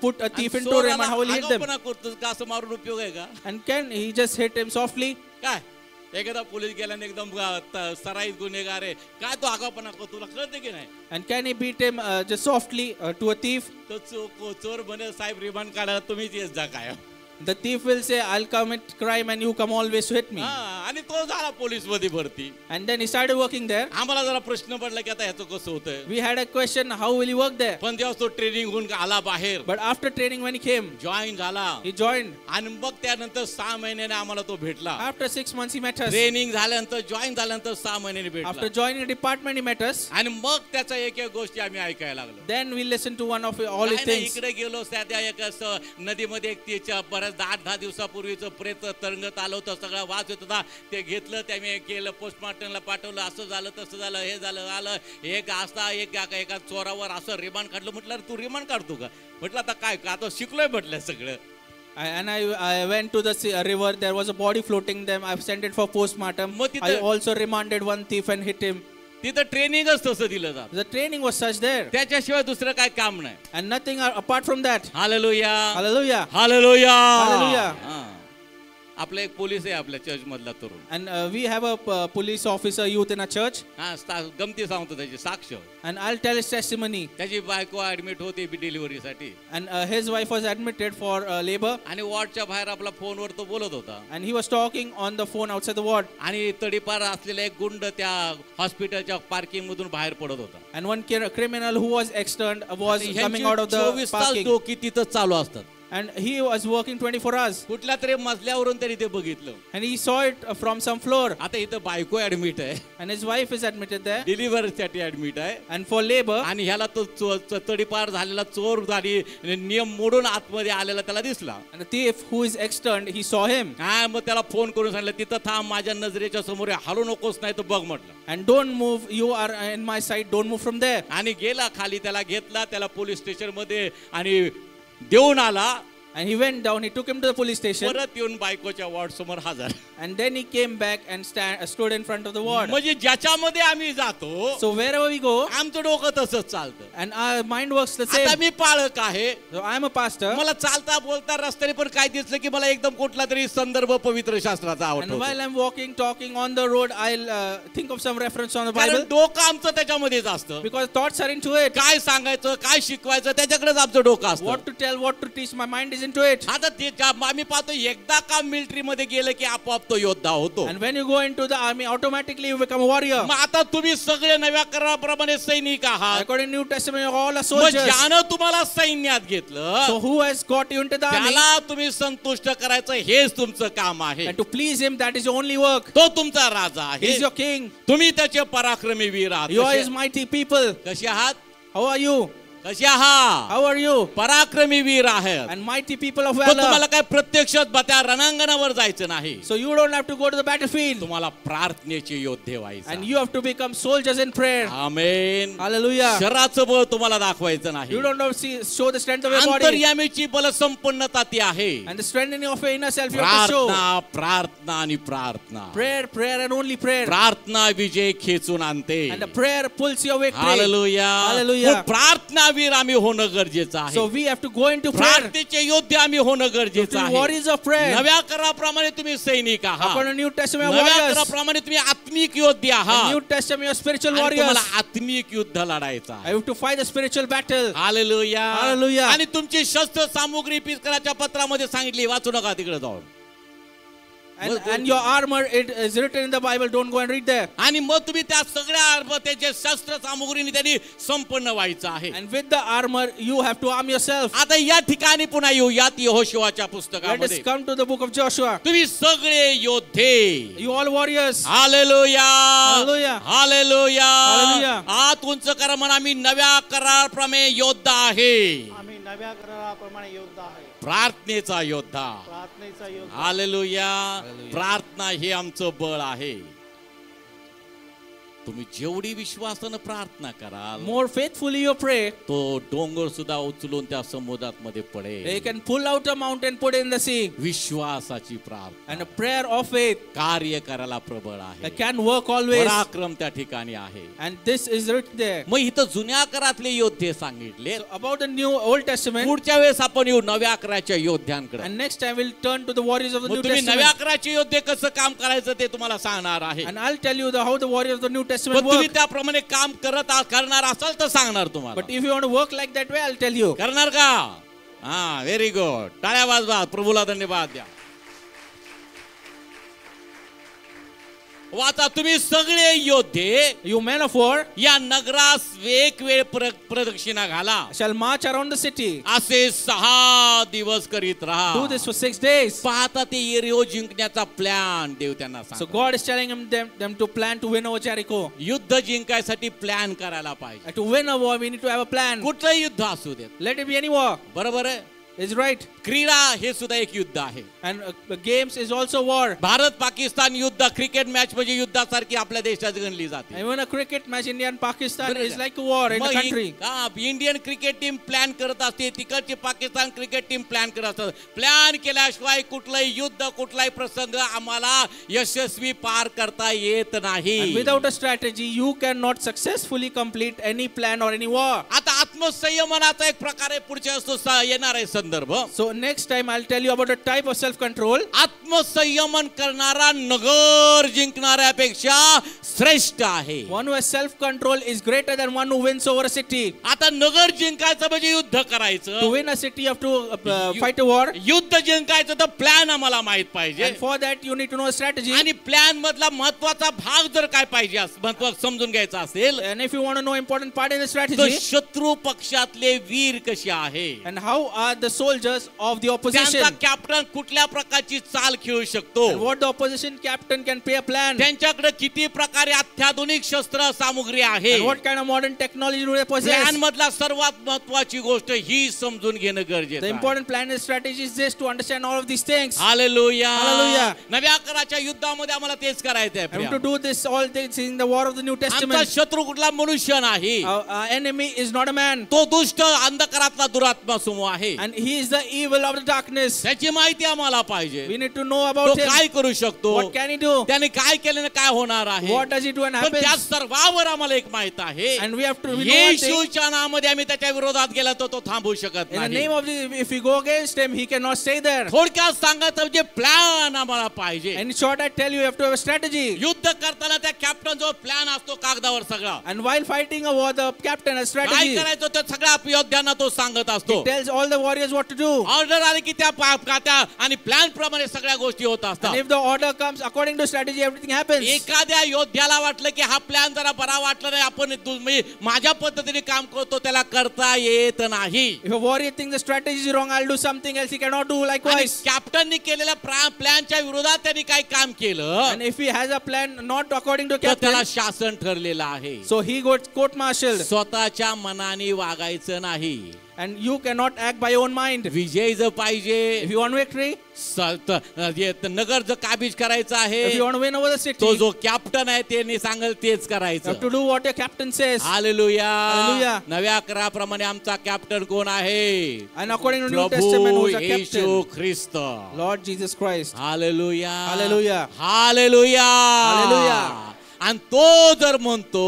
S2: put a thief into
S1: चोराला
S2: remand, how will he hit them?
S1: आगाऊपणा करतोस का, असं मारून उपयोग आहे का?
S2: And can he just hit him softly?
S1: काय एखादा पोलीस गेल्याने एकदम सराईत गुन्हेगार आहे काय, तो आगाऊपणा करतो, तुला कळते की नाही?
S2: And can he beat him just softly to a thief?
S1: तो चोर बने साहेब रिमांड काढायला तुम्हीच येत जा काय.
S2: The thief will say, I'll commit crime and you come always to hit me.
S1: हा, आणि तो झाला पोलीस मध्ये भरती.
S2: And then he started working there.
S1: आम्हाला जरा प्रश्न पडला की आता ह्याचं कसं होतंय.
S2: We had a question, how will he work there?
S1: पण जेव्हा तो ट्रेनिंग होऊन आला बाहेर,
S2: But after training, when he came,
S1: join झाला,
S2: he joined.
S1: आणि मग त्यानंतर 6 महिन्याने आम्हाला तो भेटला.
S2: After 6 months, he met us.
S1: Training झाल्यानंतर जॉईन झाल्यानंतर 6 महिन्याने
S2: After
S1: भेटला,
S2: joining the department, he met us.
S1: आणि मग त्याच्या एक एक गोष्टी आम्ही ऐकायला लागलो.
S2: Then we listened to one of all his
S1: काय नाही,
S2: things.
S1: इकडे गेलो त्या एक असं नदीमध्ये एक तिच्या बऱ्याच 8-10 दिवसापूर्वीच प्रेत तरंगत आलं होतं, सगळा वास येत होता, ते घेतलं, त्याने केलं, पोस्टमार्टमला पाठवलं, असं झालं तसं झालं, हे झालं आलं, एक असता एका चोरावर असं रिमांड काढलं. म्हटलं तू रिमांड काढतो का? म्हटलं आता काय आता शिकलोय म्हटलं सगळं.
S2: And I went to the river. There was a body floating there. I've sent it for postmortem.
S1: मग
S2: I
S1: तिथं
S2: also remanded one thief and hit him.
S1: तिथं ट्रेनिंगच तसं दिलं जातं,
S2: The training was such there.
S1: त्याच्याशिवाय दुसरं काय काम नाही.
S2: And nothing apart from that.
S1: Hallelujah
S2: Hallelujah.
S1: Hallelujah.
S2: Hallelujah.
S1: हा. आपला एक पोलीस आहे आपल्या चर्च मधला तरुण.
S2: And we have a police officer youth in our church.
S1: हा गमती सांगतो त्याची साक्ष.
S2: And I'll tell his testimony.
S1: त्याची बायको ऍडमिट होती डिलिव्हरीसाठी,
S2: And his wife was admitted for labor.
S1: आणि वॉर्डच्या बाहेर आपला फोनवर तो बोलत होता,
S2: And he was talking on the phone outside the ward.
S1: आणि तडीपार असलेला एक गुंड त्या हॉस्पिटलच्या पार्किंग मधून बाहेर पडत होता.
S2: And one criminal who was externed was
S1: आणि
S2: coming
S1: ह्यांची
S2: out of the
S1: 24 तास
S2: parking.
S1: डोकी तिथं चालू असतात.
S2: And he was working 24 hours.
S1: कुठल्या तरी मजल्यावरून त्यांनी ते बघितलं.
S2: And he saw it from some floor.
S1: आता इथं बायको ऍडमिट आहे,
S2: And his wife is admitted there.
S1: डिलिव्हरीसाठी ऍडमिट आहे,
S2: And for labor.
S1: आणि ह्याला तो तडीपार झालेला चोर झाली नियम मोडून आतमध्ये आलेला त्याला दिसला.
S2: And the thief who is externed, he saw him.
S1: हा, मग त्याला फोन करून सांगितलं तिथं थांब, माझ्या नजरेच्या समोर हलू नकोस, नाही तर बघ म्हटलं.
S2: And don't move. You are in my sight. Don't move from there.
S1: आणि गेला खाली, त्याला घेतला, त्याला पोलीस स्टेशन मध्ये आणि देऊन आला.
S2: And he went down. He took him to the police station.
S1: परत येऊन बायकोच्या वॉर्ड समोर हजर.
S2: And then he came back and stood in front of the ward.
S1: म्हणजे ज्याच्यामध्ये आम्ही जातो
S2: So wherever we go,
S1: आमचं डोकं तसंच चालतं.
S2: and our mind works the
S1: आता
S2: same.
S1: मी पाळक आहे,
S2: So I am a pastor.
S1: मला चालता बोलता रस्त्याने पण काय दिसलं की मला एकदम कुठला तरी संदर्भ पवित्र शास्त्राचा
S2: And
S1: आवडतो.
S2: while I'm walking, talking on the road, I'll think of some reference on the
S1: कारण
S2: Bible.
S1: डोकं आमचं त्याच्यामध्येच असतं.
S2: Because thoughts are into it.
S1: काय सांगायचं, काय शिकवायचं, त्याच्याकडेच आमचं डोकं असतं.
S2: What to tell, what to teach, my mind is into it.
S1: आता आम्ही पाहतो एकदा का मिलिटरी मध्ये गेलं की आपोआप तो योद्धा होतो.
S2: And when you go into the army, automatically you become a warrior.
S1: मग आता तुम्ही सगळे नव्या कराराप्रमाणे सैनिक आहात.
S2: According to New Testament, you're all are
S1: मग
S2: soldiers.
S1: ज्यानं तुम्हाला सैन्यात घेतलं
S2: So who has got you into the army?
S1: त्याला तुम्ही संतुष्ट करायचं हेच तुमचं काम आहे.
S2: And to please him, that is your only work.
S1: तो तुमचा राजा
S2: He
S1: आहे,
S2: is your king.
S1: तुम्ही त्याचे पराक्रमी वीर आहात.
S2: You are
S1: कसे-
S2: his mighty people.
S1: कसे आहात?
S2: How are you?
S1: कसे आहात?
S2: How are you?
S1: पराक्रमी वीर आहेत.
S2: And mighty people of
S1: पण तुम्हाला
S2: valor.
S1: काय प्रत्यक्षात त्या रणांगणावर जायचं नाही.
S2: So you don't have to go to the battlefield.
S1: तुम्हाला प्रार्थनेचे योद्धे व्हायचे.
S2: And you have to become soldiers in prayer.
S1: Amen.
S2: Hallelujah.
S1: शरीराचं बळ तुम्हाला दाखवायचं नाही.
S2: You don't have to show the strength of your body.
S1: अंतर्यामीची बल संपन्नता ती आहे.
S2: And the strengthening of your inner self you have to show.
S1: प्रार्थना प्रार्थना आणि प्रार्थना.
S2: Prayer, prayer and only prayer.
S1: प्रार्थना विजय खेचून आणते.
S2: And the prayer pulls your victory.
S1: Hallelujah.
S2: Hallelujah.
S1: प्रार्थनावीर आम्ही होणं गरजेचं आहे.
S2: So we have to go into prayer.
S1: प्रार्थनेचे योद्धे आम्ही होणं गरजेचं
S2: To
S1: आहे.
S2: warriors of prayer.
S1: नव्या कराप्रमाणे तुम्ही सैनिक आहात.
S2: According to New Testament
S1: नव्या
S2: warriors.
S1: कराप्रमाणे तुम्ही आत्मिक योद्धे
S2: In
S1: आहात.
S2: New Testament you are spiritual
S1: आणि
S2: warriors.
S1: तुम्हाला आत्मिक युद्ध लढायचं
S2: I
S1: आहे.
S2: have to fight the spiritual battle.
S1: Hallelujah.
S2: Hallelujah.
S1: आणि तुमची शस्त्र सामुग्री पिस्कराच्या पत्रामध्ये सांगितली, वाचू नका तिकडे जाऊन.
S2: And your armor, it is written in the Bible. Don't go and read there.
S1: आणि मग तुम्ही त्या सगळ्या त्याचे शस्त्र सामुग्रीने त्यांनी संपन्न व्हायचं आहे.
S2: And with the armor, you have to arm yourself.
S1: आता या ठिकाणी पुन्हा येऊयात यहोशुवाच्या
S2: Let us
S1: पुस्तकामध्ये.
S2: come to the book of Joshua.
S1: तुम्ही सगळे योद्धे.
S2: You all warriors.
S1: Hallelujah.
S2: Hallelujah.
S1: Hallelujah.
S2: Hallelujah.
S1: आत उंच करा म्हणा, आम्ही नव्या कराराप्रमाणे योद्धा आहे.
S3: आम्ही नव्या कराराप्रमाणे योद्धा आहे,
S1: प्रार्थनेचा योद्धा.
S3: प्रार्थनेचा योद्धा.
S1: हालेलुया. प्रार्थना हे आमचं बळ आहे. तुम्ही जेवढी विश्वासानं प्रार्थना कराल,
S2: More faithfully you pray,
S1: तो डोंगर सुद्धा उचलून त्या समुद्रात मध्ये
S2: they
S1: पडेल.
S2: can pull out a mountain, put it in the sea.
S1: विश्वासाची प्रार्थना
S2: And a prayer of faith
S1: कार्य करायला प्रबळ आहे.
S2: that can work always.
S1: पराक्रम त्या ठिकाणी आहे.
S2: And this is written there.
S1: मग इथं जुन्या करातले योद्धे सांगितले.
S2: So about the new Old Testament.
S1: पुढच्या वेळेस आपण येऊ नव्या कराच्या योद्ध्यांकडे.
S2: And next time we'll turn to the warriors of the
S1: मग
S2: New
S1: तुम्ही नव्या
S2: Testament.
S1: कराचे योद्धे कसं काम करायचं ते तुम्हाला सांगणार आहे.
S2: And I'll tell you how the warriors of the New
S1: पण
S2: Testament
S1: तुम्ही
S2: work.
S1: त्याप्रमाणे काम करणार असाल तर सांगणार तुम्हाला.
S2: But if you want to work like that way, I'll tell you.
S1: करणार का? हा, व्हेरी गुड. टाळ्या वाजवा, प्रभूला धन्यवाद द्या. वाचा, तुम्ही सगळे योद्धे
S2: You men of war
S1: या नगरास एक वेळ प्रदक्षिणा घाला.
S2: shall march around the city.
S1: असे 6 दिवस करीत राहा.
S2: Do this for 6 days.
S1: पाहता ते येरिहो जिंकण्याचा प्लॅन देव त्यांना
S2: So
S1: सांगतो.
S2: God is telling them to plan to win over Jericho.
S1: युद्ध जिंकायसाठी प्लॅन करायला पाहिजे.
S2: And to win a war, we need to have a plan.
S1: कुठलंही युद्ध असू देत.
S2: Let it be any war.
S1: बरोबर आहे.
S2: Is right.
S1: क्रीडा हे सुद्धा एक युद्ध आहे.
S2: And games is also war.
S1: Bharat Pakistan युद्ध, क्रिकेट मॅच म्हणजे युद्धासारखी आपल्या देशात गणली जाते.
S2: Even a cricket match, India and Pakistan is like a war in the
S1: मग
S2: country.
S1: Indian cricket team plan करत असते, तिकडची पाकिस्तान क्रिकेट टीम प्लॅन करत असतात. प्लॅन केल्याशिवाय कुठलंही युद्ध, कुठलाही प्रसंग आम्हाला यशस्वी पार करता येत नाही.
S2: And without a strategy, you cannot successfully complete any plan or any war.
S1: आता आत्मसंयमनाचा एक प्रकारे पुढच्या येणार आहे संदर्भ.
S2: So next time I'll tell you about a type of self-control.
S1: आत्मसंयमन करणारा नगर जिंकणाऱ्यापेक्षा श्रेष्ठ आहे.
S2: One who has self-control is greater than one who wins over a city.
S1: आता नगर जिंकायचं म्हणजे युद्ध
S2: To
S1: करायचं.
S2: win a city, you have to fight a war.
S1: युद्ध जिंकायचं तर प्लॅन आम्हाला माहित पाहिजे.
S2: And for that, you need to know a strategy.
S1: आणि प्लॅन मधला महत्वाचा भाग जर काय पाहिजे महत्व समजून घ्यायचा असेल
S2: And if you want to know important part in the
S1: तर
S2: strategy,
S1: शत्रू पक्षातले वीर कसे आहे,
S2: and how are the soldiers of the opposition,
S1: त्यांचा कॅप्टन कुठल्या प्रकारची चाल खेळू शकतो,
S2: and what the opposition captain can play a plan,
S1: त्यांच्याकडे किती प्रकारे अत्याधुनिक शस्त्र सामुग्री आहे.
S2: and what kind of modern technology do they possess.
S1: Plan मधला सर्वात महत्वाची गोष्ट ही समजून घेणं
S2: The
S1: गरजेचं आहे.
S2: important plan and strategy is this, to understand all of these things.
S1: Hallelujah.
S2: Hallelujah.
S1: नव्या कराच्या युद्धामध्ये आम्हाला तेच करायचं
S2: I
S1: आहे.
S2: have to do this all things in the war of the New
S1: आमचा
S2: Testament.
S1: शत्रू कुठला मनुष्य नाही,
S2: Our enemy is not a man,
S1: तो दुष्ट अंधकारातला दुरात्मा समूह आहे.
S2: and he is the evil of the darkness.
S1: त्याची माहिती आम्हाला पाहिजे.
S2: We need to know
S1: तो
S2: about him.
S1: काय करू शकतो,
S2: What can he do?
S1: त्याने काय केल्याने काय होणार आहे,
S2: What does he do and
S1: पण त्या
S2: happens?
S1: सर्वावर आम्हाला एक माहित आहे.
S2: And we have to we know one thing.
S1: येशूच्या नावामध्ये आम्ही त्याच्या विरोधात गेला तर तो थांबू शकत
S2: In the
S1: नाही.
S2: name of Jesus, if we go against him, he cannot stay there.
S1: थोडक्यात सांगायचं म्हणजे प्लॅन आम्हाला पाहिजे.
S2: In short, I tell you, you have to have a strategy.
S1: युद्ध करताना त्या कॅप्टन जो प्लॅन असतो कागदावर सगळा,
S2: And while fighting a war, the captain has
S1: काय
S2: strategy.
S1: करायचं ते सगळ्या योद्ध्यांना तो सांगत असतो.
S2: He tells all the warriors what to do.
S1: Order आली की त्या आणि प्लॅन प्रमाणे सगळ्या गोष्टी होत
S2: And
S1: असतात.
S2: if the order comes according to strategy, everything happens.
S1: एखाद्या योद्ध्याला वाटलं की हा प्लॅन जरा बरा वाटला नाही, आपण माझ्या पद्धतीने काम करतो, त्याला करता येत नाही.
S2: If a warrior thinks the strategy is wrong, I'll do something else. He cannot do
S1: आणि
S2: likewise.
S1: कॅप्टननी केलेल्या प्लॅनच्या विरोधात त्यांनी काही काम केलं
S2: And if he has a plan not according to
S1: तर
S2: captain,
S1: त्याला शासन ठरलेलं आहे.
S2: so he got court-martialed.
S1: स्वतःच्या मनाने वागायचं नाही.
S2: And you cannot act by your own mind.
S1: विजय जर पाहिजे,
S2: If you want victory,
S1: नगर जर काबीज करायचं आहे,
S2: if you want to win over the
S1: तो
S2: city,
S1: जो कॅप्टन आहे त्यांनी सांगेल तेच
S2: you
S1: करायचं.
S2: have to do what your captain says.
S1: Hallelujah.
S2: Hallelujah.
S1: नव्या कराराप्रमाणे आमचा कॅप्टन कोण आहे?
S2: And according to New Testament,
S1: Prabhu
S2: who's a
S1: Yeshu
S2: captain?
S1: Christ.
S2: Lord Jesus Christ.
S1: Hallelujah.
S2: Hallelujah.
S1: Hallelujah.
S2: Hallelujah.
S1: आणि तो जर म्हणतो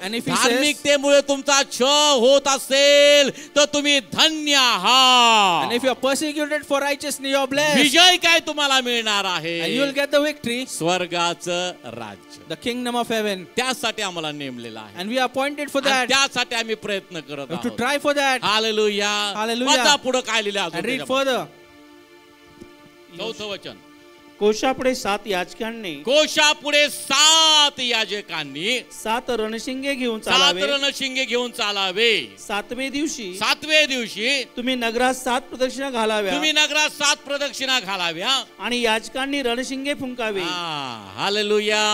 S2: And if he
S1: धार्मिकतेमुळे तुमचा छळ होत असेल तर तुम्ही धन्य आहात.
S2: And if you are persecuted for righteousness, you are blessed.
S1: विजय काय तुम्हाला मिळणार आहे?
S2: And you will get the victory,
S1: स्वर्गाचं राज्य.
S2: the kingdom of heaven.
S1: त्यासाठी आम्हाला नेमलेलं आहे.
S2: And we are appointed for
S1: आणि
S2: that.
S1: त्यासाठी आम्ही प्रयत्न करत
S2: We have to
S1: आहोत.
S2: try for that.
S1: Hallelujah.
S2: Hallelujah.
S1: वाचा पुढे काय लिहिलं
S2: And
S1: अजून
S2: read
S1: त्याच्यामध्ये.
S2: further.
S1: चौथं वचन.
S3: कोशापुढे 7 याजकांनी
S1: कोशापुढे 7 याजकांनी
S3: 7 रणशिंगे घेऊन
S1: 7
S3: चालावे.
S1: रणशिंगे घेऊन चालावे.
S3: 7व्या दिवशी
S1: 7व्या दिवशी
S3: तुम्ही नगरात 7 प्रदक्षिणा घालाव्या
S1: तुम्ही नगरात 7 प्रदक्षिणा घालाव्या.
S3: आणि याजकांनी रणशिंगे फुंकावे.
S1: Hallelujah.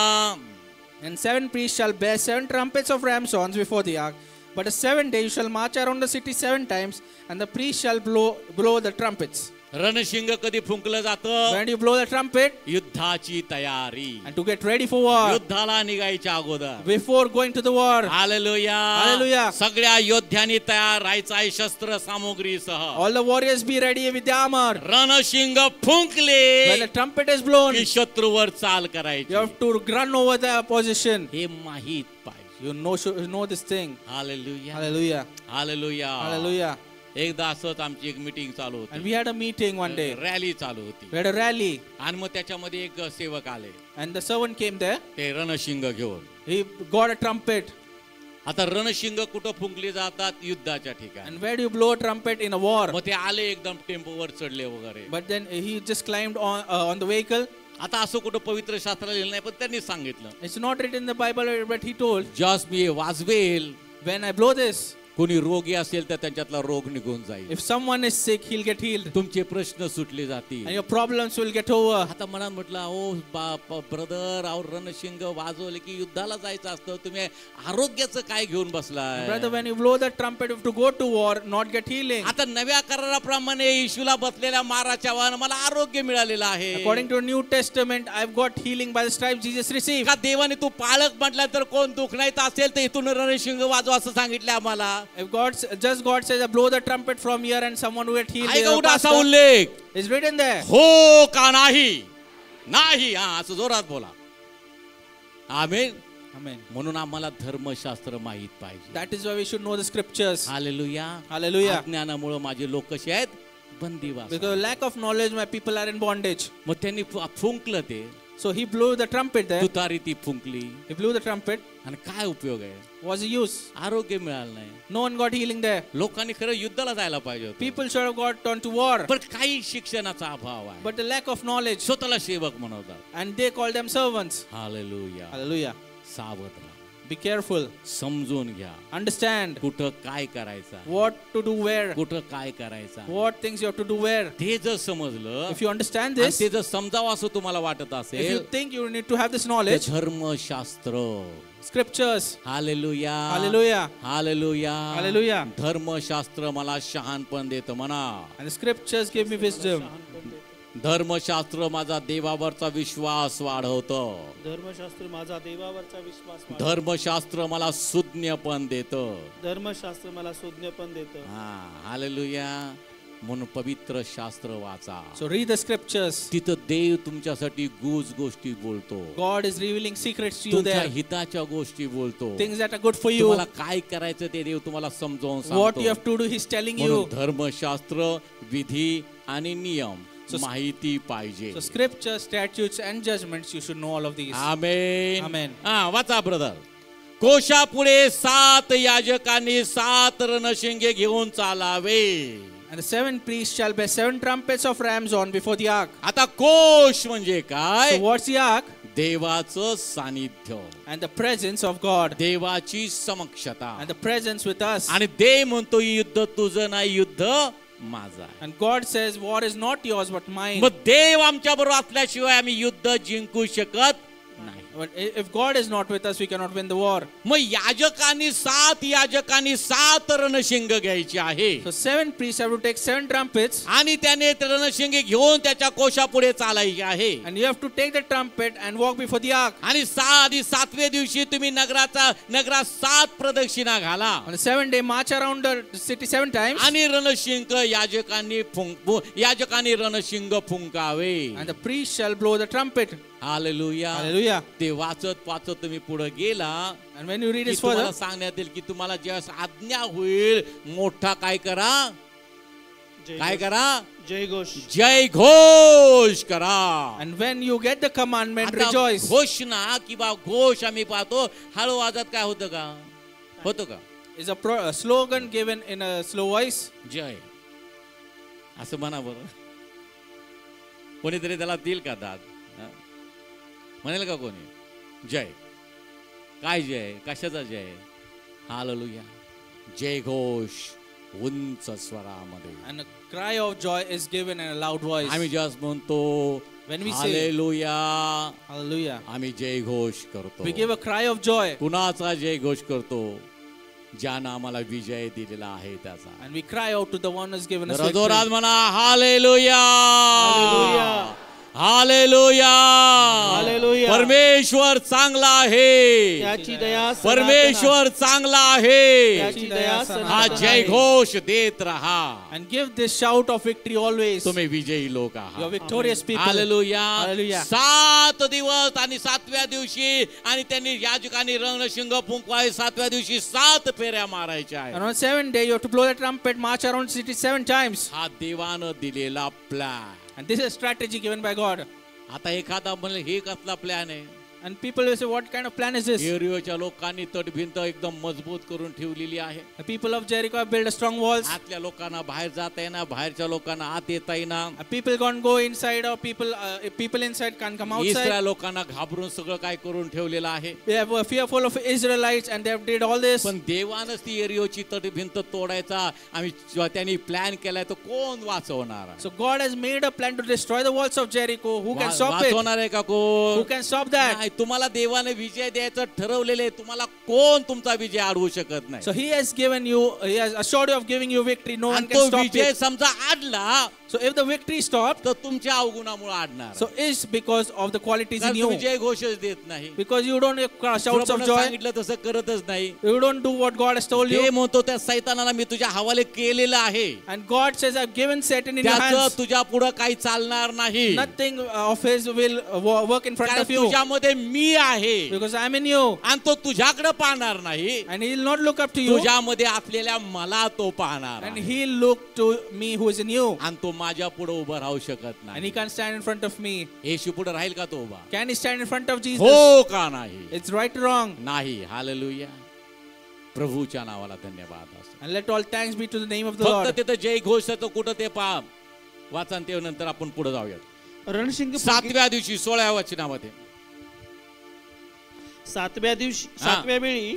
S2: And 7 priests shall bear 7 trumpets of ram's horns before the ark. But the 7th day you shall march around the city 7 times, and the priests shall blow the trumpets.
S1: रणशिंग कधी फुंकलं जातं?
S2: When you blow the trumpet,
S1: युद्धाची तयारी.
S2: and to get ready for war,
S1: युद्धाला निघायच्या अगोदर.
S2: before going to the war.
S1: Hallelujah.
S2: Hallelujah.
S1: सगळ्या योद्ध्यांनी तयार राहायचं आहे शस्त्र सामुग्रीसह.
S2: All the warriors be ready with the armor.
S1: रणशिंग फुंकले
S2: When the trumpet is blown,
S1: की शत्रूवर चाल करायची.
S2: you have to run over the opposition.
S1: हे माहित पाहिजे.
S2: You know this thing.
S1: Hallelujah.
S2: Hallelujah.
S1: Hallelujah.
S2: Hallelujah.
S1: एकदा असंच आमची एक मीटिंग चालू
S2: And
S1: होती,
S2: we had a meeting one day.
S1: Rally चालू होती
S2: We had a rally,
S1: आणि मग त्याच्यामध्ये एक सेवक आले,
S2: and the servant came there.
S1: ते रणशिंग घेऊन.
S2: He got a trumpet.
S1: आता रणशिंग कुठं फुंकली जातात? युद्धाच्या ठिकाणी.
S2: And where do you blow a trumpet? In a war.
S1: मग ते आले एकदम टेम्पोवर चढले वगैरे.
S2: But then he just climbed on the vehicle.
S1: आता असं कुठं पवित्र शास्त्राला लिहिलं नाही, पण त्यांनी सांगितलं,
S2: It's not written in the Bible, but he told,
S1: just मी वाजवेल,
S2: when I blow this,
S1: कोणी रोगी असेल तर त्यांच्यातला रोग निघून जाईल,
S2: if someone is sick, he'll get healed.
S1: तुमचे प्रश्न सुटले जातील.
S2: And your problems will get over.
S1: आता मनात म्हटलं, ओ ब्रदर, अहो रणशिंग वाजवले की युद्धाला जायचं असतं, तुम्ही आरोग्याचं काय घेऊन बसलाय?
S2: Brother, when you blow that trumpet, you have to go to war, not get healing.
S1: आता नव्या कराराप्रमाणे येशूला बसलेल्या माराच्या वाहन मला आरोग्य मिळालेलं आहे.
S2: According to New Testament, I've got healing by the stripes Jesus received.
S1: का देवाने तू पाळक म्हटला तर कोण दुख नाही असेल तर इथून रणशिंग वाजवा असं सांगितलं आम्हाला.
S2: If God says, blow the trumpet from here and someone will get healed.
S1: आहे का
S2: the
S1: कुठं असा
S2: pastor,
S1: उल्लेख?
S2: it's written there.
S1: हो का नाही? नाही. हा, असं जोरात बोला. आमेन.
S2: Amen.
S1: म्हणून आम्हाला धर्मशास्त्र माहित पाहिजे.
S2: That is why we should know the scriptures.
S1: Hallelujah.
S2: Hallelujah.
S1: अज्ञानामुळे माझे लोक कसे आहेत? बंदीवास.
S2: Because of lack of knowledge, my people are in bondage.
S1: मग त्यांनी फुंकलं ते,
S2: So he blew the trumpet there.
S1: तुतारी ती फुंकली
S2: He blew the trumpet.
S1: आणि काय उपयोग आहे?
S2: What's the use?
S1: आरोग्य मिळालं नाही.
S2: No one got healing there.
S1: लोकांनी खरं युद्धाला जायला पाहिजे होतं.
S2: People should have got on to war.
S1: पण काही शिक्षणाचा अभाव आहे.
S2: But the lack of knowledge.
S1: स्वतःला सेवक म्हणवतात.
S2: And they call them servants.
S1: Hallelujah.
S2: Hallelujah.
S1: सावध राहा.
S2: Be careful.
S1: समजून घ्या.
S2: Understand
S1: कुठं काय करायचं,
S2: what to do where.
S1: कुठं काय करायचं,
S2: What things you have to do where.
S1: ते जर समजलं,
S2: If you understand
S1: आणि
S2: this,
S1: ते जर समजावं असं तुम्हाला वाटत
S2: if you
S1: असेल,
S2: think you need to have this
S1: ते
S2: knowledge,
S1: धर्मशास्त्र.
S2: scriptures.
S1: Hallelujah.
S2: Hallelujah.
S1: Hallelujah.
S2: Hallelujah.
S1: धर्मशास्त्र मला शहाणपण देतं म्हणा.
S2: And the scriptures give me wisdom.
S1: धर्मशास्त्र माझा देवावरचा विश्वास वाढवतं.
S3: धर्मशास्त्र माझा देवावरचा विश्वास वाढवतं.
S1: धर्मशास्त्र मला सुज्ञपण देतं.
S3: धर्मशास्त्र मला सुज्ञपण देतं.
S1: हालेलुया. म्हणून पवित्र शास्त्र वाचा.
S2: So read the scriptures.
S1: तिथं देव तुमच्यासाठी गुज गोष्टी बोलतो.
S2: God is revealing secrets to you
S1: तुमच्या
S2: there.
S1: हिताच्या गोष्टी बोलतो.
S2: Things that are good for you.
S1: तुम्हाला काय करायचं ते देव तुम्हाला समजावून
S2: What you
S1: सांगतो.
S2: have to do, He's telling you.
S1: म्हणून धर्मशास्त्र, विधी आणि नियम माहिती पाहिजे.
S2: So scriptures, statutes and judgments, you should know all of these.
S1: Amen.
S2: Amen.
S1: वाचा ब्रदर. कोशापुढे 7 याजकांनी 7 रणशिंगे घेऊन चालावे.
S2: And the seventh priest shall bear 7 trumpets of ram's horn before the ark.
S1: आता घोष म्हणजे काय?
S2: So what's the ark?
S1: देवाचं सानिध्य,
S2: And the presence of God.
S1: देवाची समक्षता.
S2: And the presence with us.
S1: आणि देव म्हणतो युद्ध तुझं नाही, युद्ध माझं आहे.
S2: And God says, war is not yours but mine.
S1: मग देव आमच्या बरोबर असल्याशिवाय आम्ही युद्ध जिंकू शकत नाही.
S2: But if God is not with us, we cannot win the war.
S1: मग याजकांनी 7 रणशिंग घ्यायची आहे.
S2: So 7 priests have to take 7 trumpets.
S1: आणि त्याने ते रणशिंगे घेऊन त्याच्या कोशापुढे चालायचे आहे.
S2: And you have to take the trumpet and walk before the ark.
S1: आणि 7व्या दिवशी तुम्ही नगरात 7 प्रदक्षिणा घाला.
S2: On the 7th day, march around the city 7 times.
S1: आणि रणशिंग याजकांनी रणशिंग फुंकावे.
S2: And the priest shall blow the trumpet.
S1: Hallelujah.
S2: Hallelujah.
S1: ते वाचत तुम्ही पुढे गेला
S2: And when you read
S1: की
S2: this further,
S1: तुम्हाला सांगण्यात येईल की तुम्हाला ज्यावेळेस आज्ञा होईल मोठा काय करा, काय करा,
S3: जय घोष.
S1: जय घोष करा.
S2: and when you get the commandment,
S1: आता
S2: rejoice.
S1: घोषणा किंवा घोष आम्ही पाहतो हळू आवाजात काय होतं का, होतो का?
S2: Is a slogan given in a slow voice.
S1: जय असं म्हणा बरं, कोणीतरी त्याला देईल का दाद? म्हणेल का कोणी? जय काय, जय कशाचा जय? हालेलुया. जय घोष उंच स्वरामध्ये.
S2: And a cry of joy is given in a loud voice.
S1: आम्ही जस्ट म्हणतो
S2: When we say
S1: hallelujah,
S2: hallelujah,
S1: आम्ही जय घोष करतो.
S2: we give a cry of joy.
S1: कुणाचा जय घोष करतो? ज्यानं आम्हाला विजय दिलेला आहे त्याचा.
S2: And we cry out to the one who has given us
S1: जोरात
S2: victory.
S1: म्हणा हालेलुया,
S3: हालेलुया.
S1: हालेलुया.
S3: हालेलुया.
S1: परमेश्वर चांगला आहे,
S3: त्याची दया सनातन
S1: परमेश्वर चांगला आहे.
S3: आहे. त्याची दया
S1: हा
S3: सनातन
S1: जय
S3: आहे.
S1: घोष देत रहा.
S2: And give this shout of victory always.
S1: तुम्ही विजयी लोक
S2: You are
S1: आहात.
S2: victorious people.
S1: हालेलुया.
S2: Hallelujah.
S1: 7 दिवस आणि 7व्या दिवशी आणि त्यांनी याजकांनी रणशिंग फुंकवाय. 7व्या दिवशी 7 फेऱ्या मारायच्या आहेत.
S2: And on 7th day, you have to blow the trumpet, march around the city 7 times.
S1: हा देवानं दिलेला plan.
S2: And this is a strategy given by God.
S1: आता एखादा म्हणेल हे कसला प्लॅन आहे?
S2: And people will say, what kind of plan is this?
S1: एरियोच्या लोकांनी तटभिंत एकदम मजबूत करून ठेवलेली आहे.
S2: The people of Jericho have built a strong walls.
S1: आतल्या लोकांना बाहेर जाता येईना, बाहेरच्या लोकांना आत येता येईना.
S2: People can't go inside, or people inside can't come outside.
S1: Israel लोकांना घाबरून सगळं काय करून ठेवलेलं आहे.
S2: They were fearful of Israelites, and they have did all this.
S1: पण देवानच ती एरियोची तटभिंत तोडायचा आम्ही त्यांनी प्लॅन केलाय, तो कोण वाचवणार?
S2: So God has made a plan to destroy the walls of Jericho. Who can stop it?
S1: वाचवणार आहे का
S2: Who
S1: कोण?
S2: can stop that?
S1: नाही, तुम्हाला देवाने विजय द्यायचं ठरवलेले, तुम्हाला कोण तुमचा विजय अडवू शकत नाही.
S2: So He has given you, He has assured you of giving you victory. No one
S1: आणि
S2: can
S1: तो
S2: stop
S1: विजय
S2: it.
S1: समजा अडला
S2: So if the victory stopped,
S1: तर तुमच्या अवगुणामुळे अडणार.
S2: so it's because of the qualities in
S1: कारण
S2: you.
S1: तुम्ही जय घोषच देत नाही,
S2: Because you don't give shouts of
S1: प्रभूनं
S2: joy.
S1: सांगितलं तसं करतच नाही.
S2: You don't do what God has told
S1: ते
S2: you.
S1: म्हणतो त्या सैतानाला मी तुझ्या हवाले केलेलं आहे,
S2: And God says, I've given Satan in your
S1: त्याचं
S2: hands.
S1: तुझ्या पुढं काही चालणार नाही.
S2: Nothing of His will work in front
S1: कारण
S2: of you.
S1: तुझ्यामध्ये मी आहे
S2: Because I'm in you.
S1: आणि तो तुझ्याकडे पाहणार नाही,
S2: And He'll not look up to you.
S1: तुझ्यामध्ये असलेल्या मला तो पाहणार
S2: And
S1: आहे.
S2: He'll look to me who is in you.
S1: आणि तो माझ्या पुढे उभं राहू शकत
S2: And
S1: नाही.
S2: He can't stand in front of me.
S1: येशू पुढे राहील का तो उभा?
S2: Can He stand in front of Jesus?
S1: हो का नाही?
S2: It's right or wrong.
S1: नाही. हालेलुया. प्रभूच्या नावाला धन्यवाद असो.
S2: And let all thanks be to the name of the Lord.
S1: फक्त तिथं जय घोषाचं कुठं ते पहा वाचन, ते नंतर आपण पुढे जाऊयात.
S3: रणशिंग
S1: 7व्या दिवशी 16व्या वचनामध्ये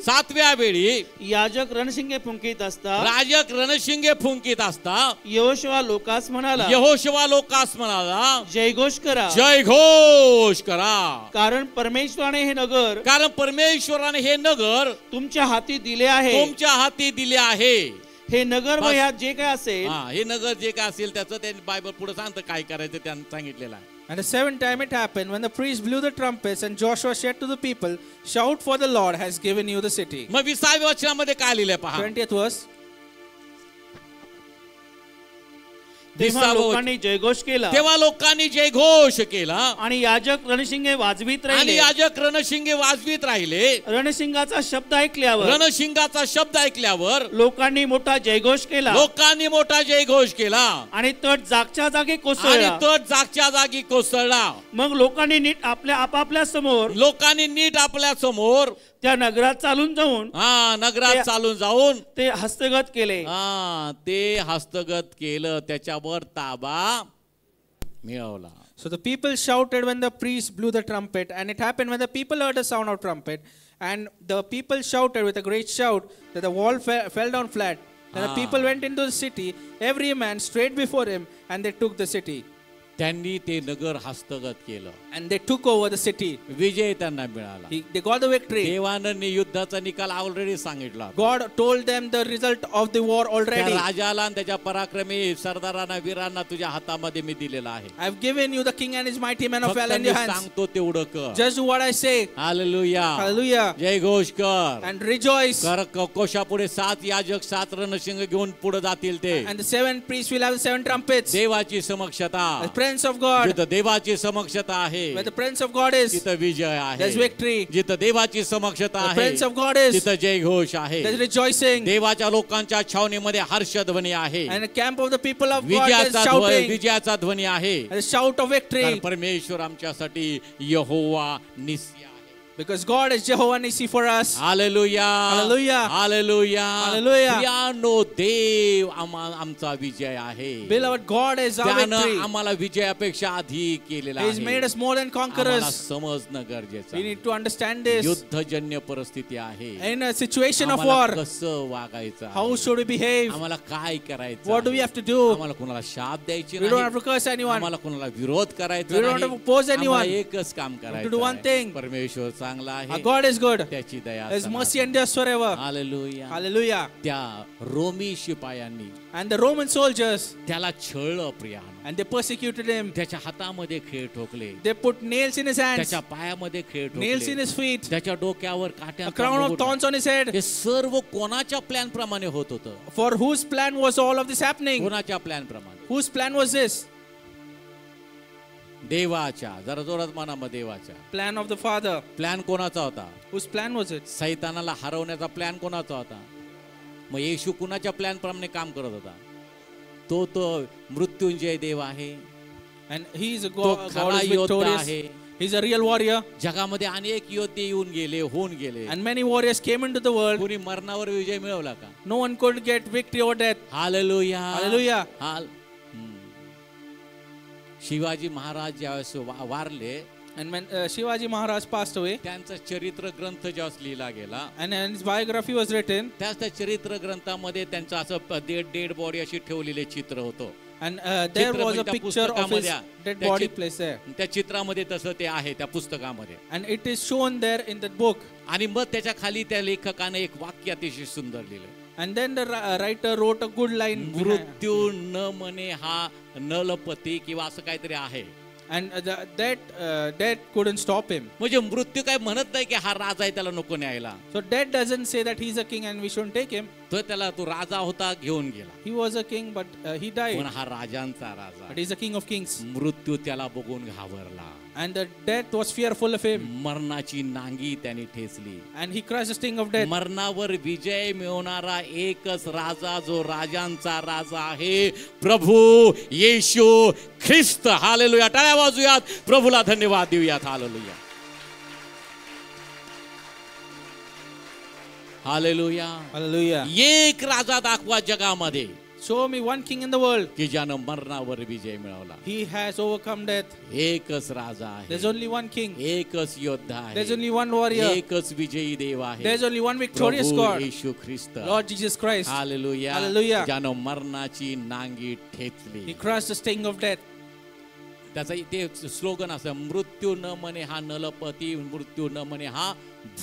S3: 7व्या
S1: वेळी
S3: याजक रणशिंगे फुंकीत असता
S1: राजक रणशिंगे फुंकीत असता
S3: यहोशुआ लोकास म्हणाला,
S1: यहोशुआ लोकास म्हणाला,
S3: जयघोष करा,
S1: जय घोष करा,
S3: कारण परमेश्वराने हे नगर
S1: कारण परमेश्वराने हे नगर
S3: तुमच्या हाती दिले आहे.
S1: तुमच्या हाती दिले आहे.
S3: हे नगर व
S1: बस.
S3: ह्यात जे काय असेल
S1: हा, हे नगर जे काय असेल त्याचं ते बायबल पुढे सांगतं काय करायचं, त्यांनी सांगितलेलं आहे.
S2: And the 7th time it happened, when the priests blew the trumpets and Joshua said to the people, shout, for the Lord has given you the city.
S1: मग 20व्या वचनामध्ये काय लिहिलंय पहा.
S2: 20th verse.
S3: तेव्हा
S1: 20
S3: लोकांनी जयघोष केला
S1: तेव्हा लोकांनी जयघोष केला
S3: आणि याजक रणशिंगे वाजवीत
S1: आणि
S3: राहिले.
S1: याजक रणशिंगे वाजवीत राहिले.
S3: रणशिंगाचा शब्द ऐकल्यावर
S1: रणशिंगाचा शब्द ऐकल्यावर
S3: लोकांनी मोठा जयघोष केला
S1: लोकांनी मोठा जयघोष केला
S3: आणि तट जागच्या जागी
S1: आणि
S3: कोसळला.
S1: तट जागच्या जागी कोसळला.
S3: मग लोकांनी नीट आपापल्या समोर
S1: लोकांनी नीट आपल्या समोर
S3: त्या नगरात चालून जाऊन
S1: नगरात चालून जाऊन
S3: ते हस्तगत केले.
S1: ते हस्तगत केलं, त्याच्यावर ताबा मिळवला.
S2: So the people shouted when the priest blew the trumpet, and it happened when the people heard the sound of trumpet, and the people shouted with a great shout that the wall fell down flat. And the people went into the city, every man straight before him, and they took the city.
S1: त्यांनी ते नगर हस्तगत केलं,
S2: And they took over the city.
S1: विजय त्यांना मिळाला.
S2: They got the victory.
S1: देवानं युद्धाचा निकाल already सांगितला.
S2: God told them the result of the war
S1: त्या
S2: already.
S1: राजाला आणि त्याच्या पराक्रमी सरदारांना वीरांना तुझ्या हातामध्ये मी दिलेला आहे.
S2: I have given you the king and his mighty men of
S1: फक्त
S2: valor in
S1: me
S2: your hands.
S1: सांगतो तेवढं कर.
S2: Just do what I say.
S1: Hallelujah.
S2: Hallelujah.
S1: जय घोष कर.
S2: And rejoice.
S1: कोशापुढे 7 याजक 7 रणशिंग घेऊन पुढे जातील ते.
S2: And the 7 priests will have the 7 trumpets.
S1: देवाची समक्षता,
S2: The presence of God.
S1: जिथं देवाची समक्षता आहे
S2: Where the presence of God is,
S1: तिथं विजय आहे.
S2: there's victory.
S1: जिथं देवाची समक्षता
S2: The
S1: आहे
S2: presence of God is,
S1: तिथं जय घोष आहे.
S2: there's rejoicing.
S1: देवाच्या लोकांच्या छावणीमध्ये हर्षध्वनी आहे.
S2: And the camp of the people of God is shouting.
S1: विजयाचा ध्वनी आहे.
S2: And the shout of victory.
S1: कारण परमेश्वर आमच्यासाठी यहोवा निस्सी आहे.
S2: Because God is Jehovah Nissi for us.
S1: Hallelujah.
S2: Hallelujah.
S1: Hallelujah.
S2: Hallelujah.
S1: प्रियानो, देव आमचा विजय आहे.
S2: Beloved, God is our
S1: त्यानं
S2: victory.
S1: आम्हाला विजयापेक्षा अधिक केलेला
S2: He has made
S1: आहे.
S2: us more than
S1: आम्हाला
S2: conquerors.
S1: समजणं गरजेचं
S2: We
S1: आहे.
S2: need to understand this.
S1: युद्धजन्य परिस्थिती आहे.
S2: In a situation of
S1: आम्हाला
S2: war,
S1: कसं वागायचं
S2: how
S1: आहे.
S2: should we behave?
S1: आम्हाला काय करायचं
S2: What do we
S1: आहे.
S2: have to do?
S1: आम्हाला कोणाला शाप द्यायची
S2: We don't have
S1: नाही.
S2: to curse anyone.
S1: आम्हाला कोणाला विरोध करायचा
S2: We don't have to
S1: नाही.
S2: oppose anyone.
S1: आम्हाला एकच काम
S2: to do one
S1: करायचं
S2: thing.
S1: आहे. परमेश्वर चांगला
S2: Our
S1: आहे.
S2: God is good.
S1: त्याची दया
S2: His
S1: सदा.
S2: mercy endures forever.
S1: Hallelujah.
S2: Hallelujah.
S1: त्या Romney शिपायांनी
S2: And the Roman soldiers,
S1: त्याला छळलं प्रियानं.
S2: and they persecuted him.
S1: त्याच्या हातामध्ये खेळ ठोकले,
S2: They put nails in his hands,
S1: त्याच्या पायामध्ये खेळ
S2: nails in
S1: ठोकले,
S2: his feet,
S1: त्याच्या डोक्यावर
S2: a
S1: काट्यांचा
S2: crown of
S1: मुकुट.
S2: thorns on his head.
S1: हे सर्व कोणाच्या प्लॅन प्रमाणे होत होतं?
S2: For whose plan was all of this happening?
S1: कोणाच्या प्लॅन प्रमाणे?
S2: Whose plan was this?
S1: देवाच्या. जरा जोरात म्हणा मग देवाच्या.
S2: Plan of the Father.
S1: Plan कोणाचा होता?
S2: Whose plan was it?
S1: सैतानाला हरवण्याचा प्लॅन कोणाचा होता? मग येशू कुणाच्या प्लॅन प्रमाणे काम करत होता? तो मृत्युंजय देव आहे.
S2: And he is a
S1: तो
S2: God,
S1: खरा
S2: God is
S1: योद्धा
S2: victorious.
S1: आहे.
S2: He's a real warrior.
S1: जगामध्ये अनेक योद्धे येऊन गेले, होऊन गेले.
S2: And many warriors came into the world.
S1: कुणी मरणावर विजय मिळवला का?
S2: No one could get victory over death.
S1: Hallelujah.
S2: Hallelujah.
S1: Shivaji Maharaj ज्यावेळेस वारले,
S2: And when Shivaji Maharaj passed away,
S1: त्यांचा चरित्र ग्रंथ ज्यावेळेस लिहिला गेला,
S2: and his biography was written,
S1: त्याच त्या चरित्र ग्रंथामध्ये त्यांचं असं डेड बॉडी अशी ठेवलेले चित्र होतं.
S2: and there was a picture of his dead body placed there.
S1: त्या चित्रामध्ये तसं ते आहे त्या पुस्तकामध्ये.
S2: And it is shown there in that book.
S1: आणि मग त्याच्या खाली त्या लेखकाने एक वाक्य अतिशय सुंदर लिहिलं.
S2: And then the writer wrote a good line.
S1: मृत्यू न म्हणे हा नलपती किंवा असं काहीतरी आहे.
S2: And death couldn't stop him.
S1: म्हणजे मृत्यू काय म्हणत नाही की हा राजा आहे त्याला नको न्यायला.
S2: So death doesn't say that he's a king and we shouldn't take him.
S1: तो राजा होता, घेऊन गेला.
S2: He was a king, but he died.
S1: पण हा राजांचा राजा.
S2: But he's a king of kings.
S1: मृत्यू त्याला बघून घाबरला.
S2: And the death was fearful of him.
S1: मरणाची नांगी त्याने ठेचली.
S2: And he crushed the sting of death.
S1: मरणावर विजय मिळवणारा एकच राजा, जो राजांचा राजा आहे, प्रभू येशू ख्रिस्त. हालेलुया. टाळ्या वाजूयात, प्रभूला धन्यवाद देऊयात. हालेलुया. हालेलुया.
S2: Hallelujah.
S1: एक राजा दाखवा जगामध्ये
S2: Show me one king in the world.
S1: की ज्यानं मरणावर विजय मिळवला.
S2: He has overcome death.
S1: एकच राजा आहे.
S2: There's only one king.
S1: एकच योद्धा आहे.
S2: There's only one warrior.
S1: एकच विजयी देव आहे.
S2: There's only one victorious
S1: प्रभू
S2: God.
S1: येशू ख्रिस्त.
S2: Lord Jesus Christ.
S1: Hallelujah.
S2: Hallelujah.
S1: ज्यानं मरणाची नांगी ठेचली.
S2: He crushed the sting of death.
S1: त्याचा ते स्लोगन असं, मृत्यू न म्हणे हा नलपती, मृत्यू न म्हणे हा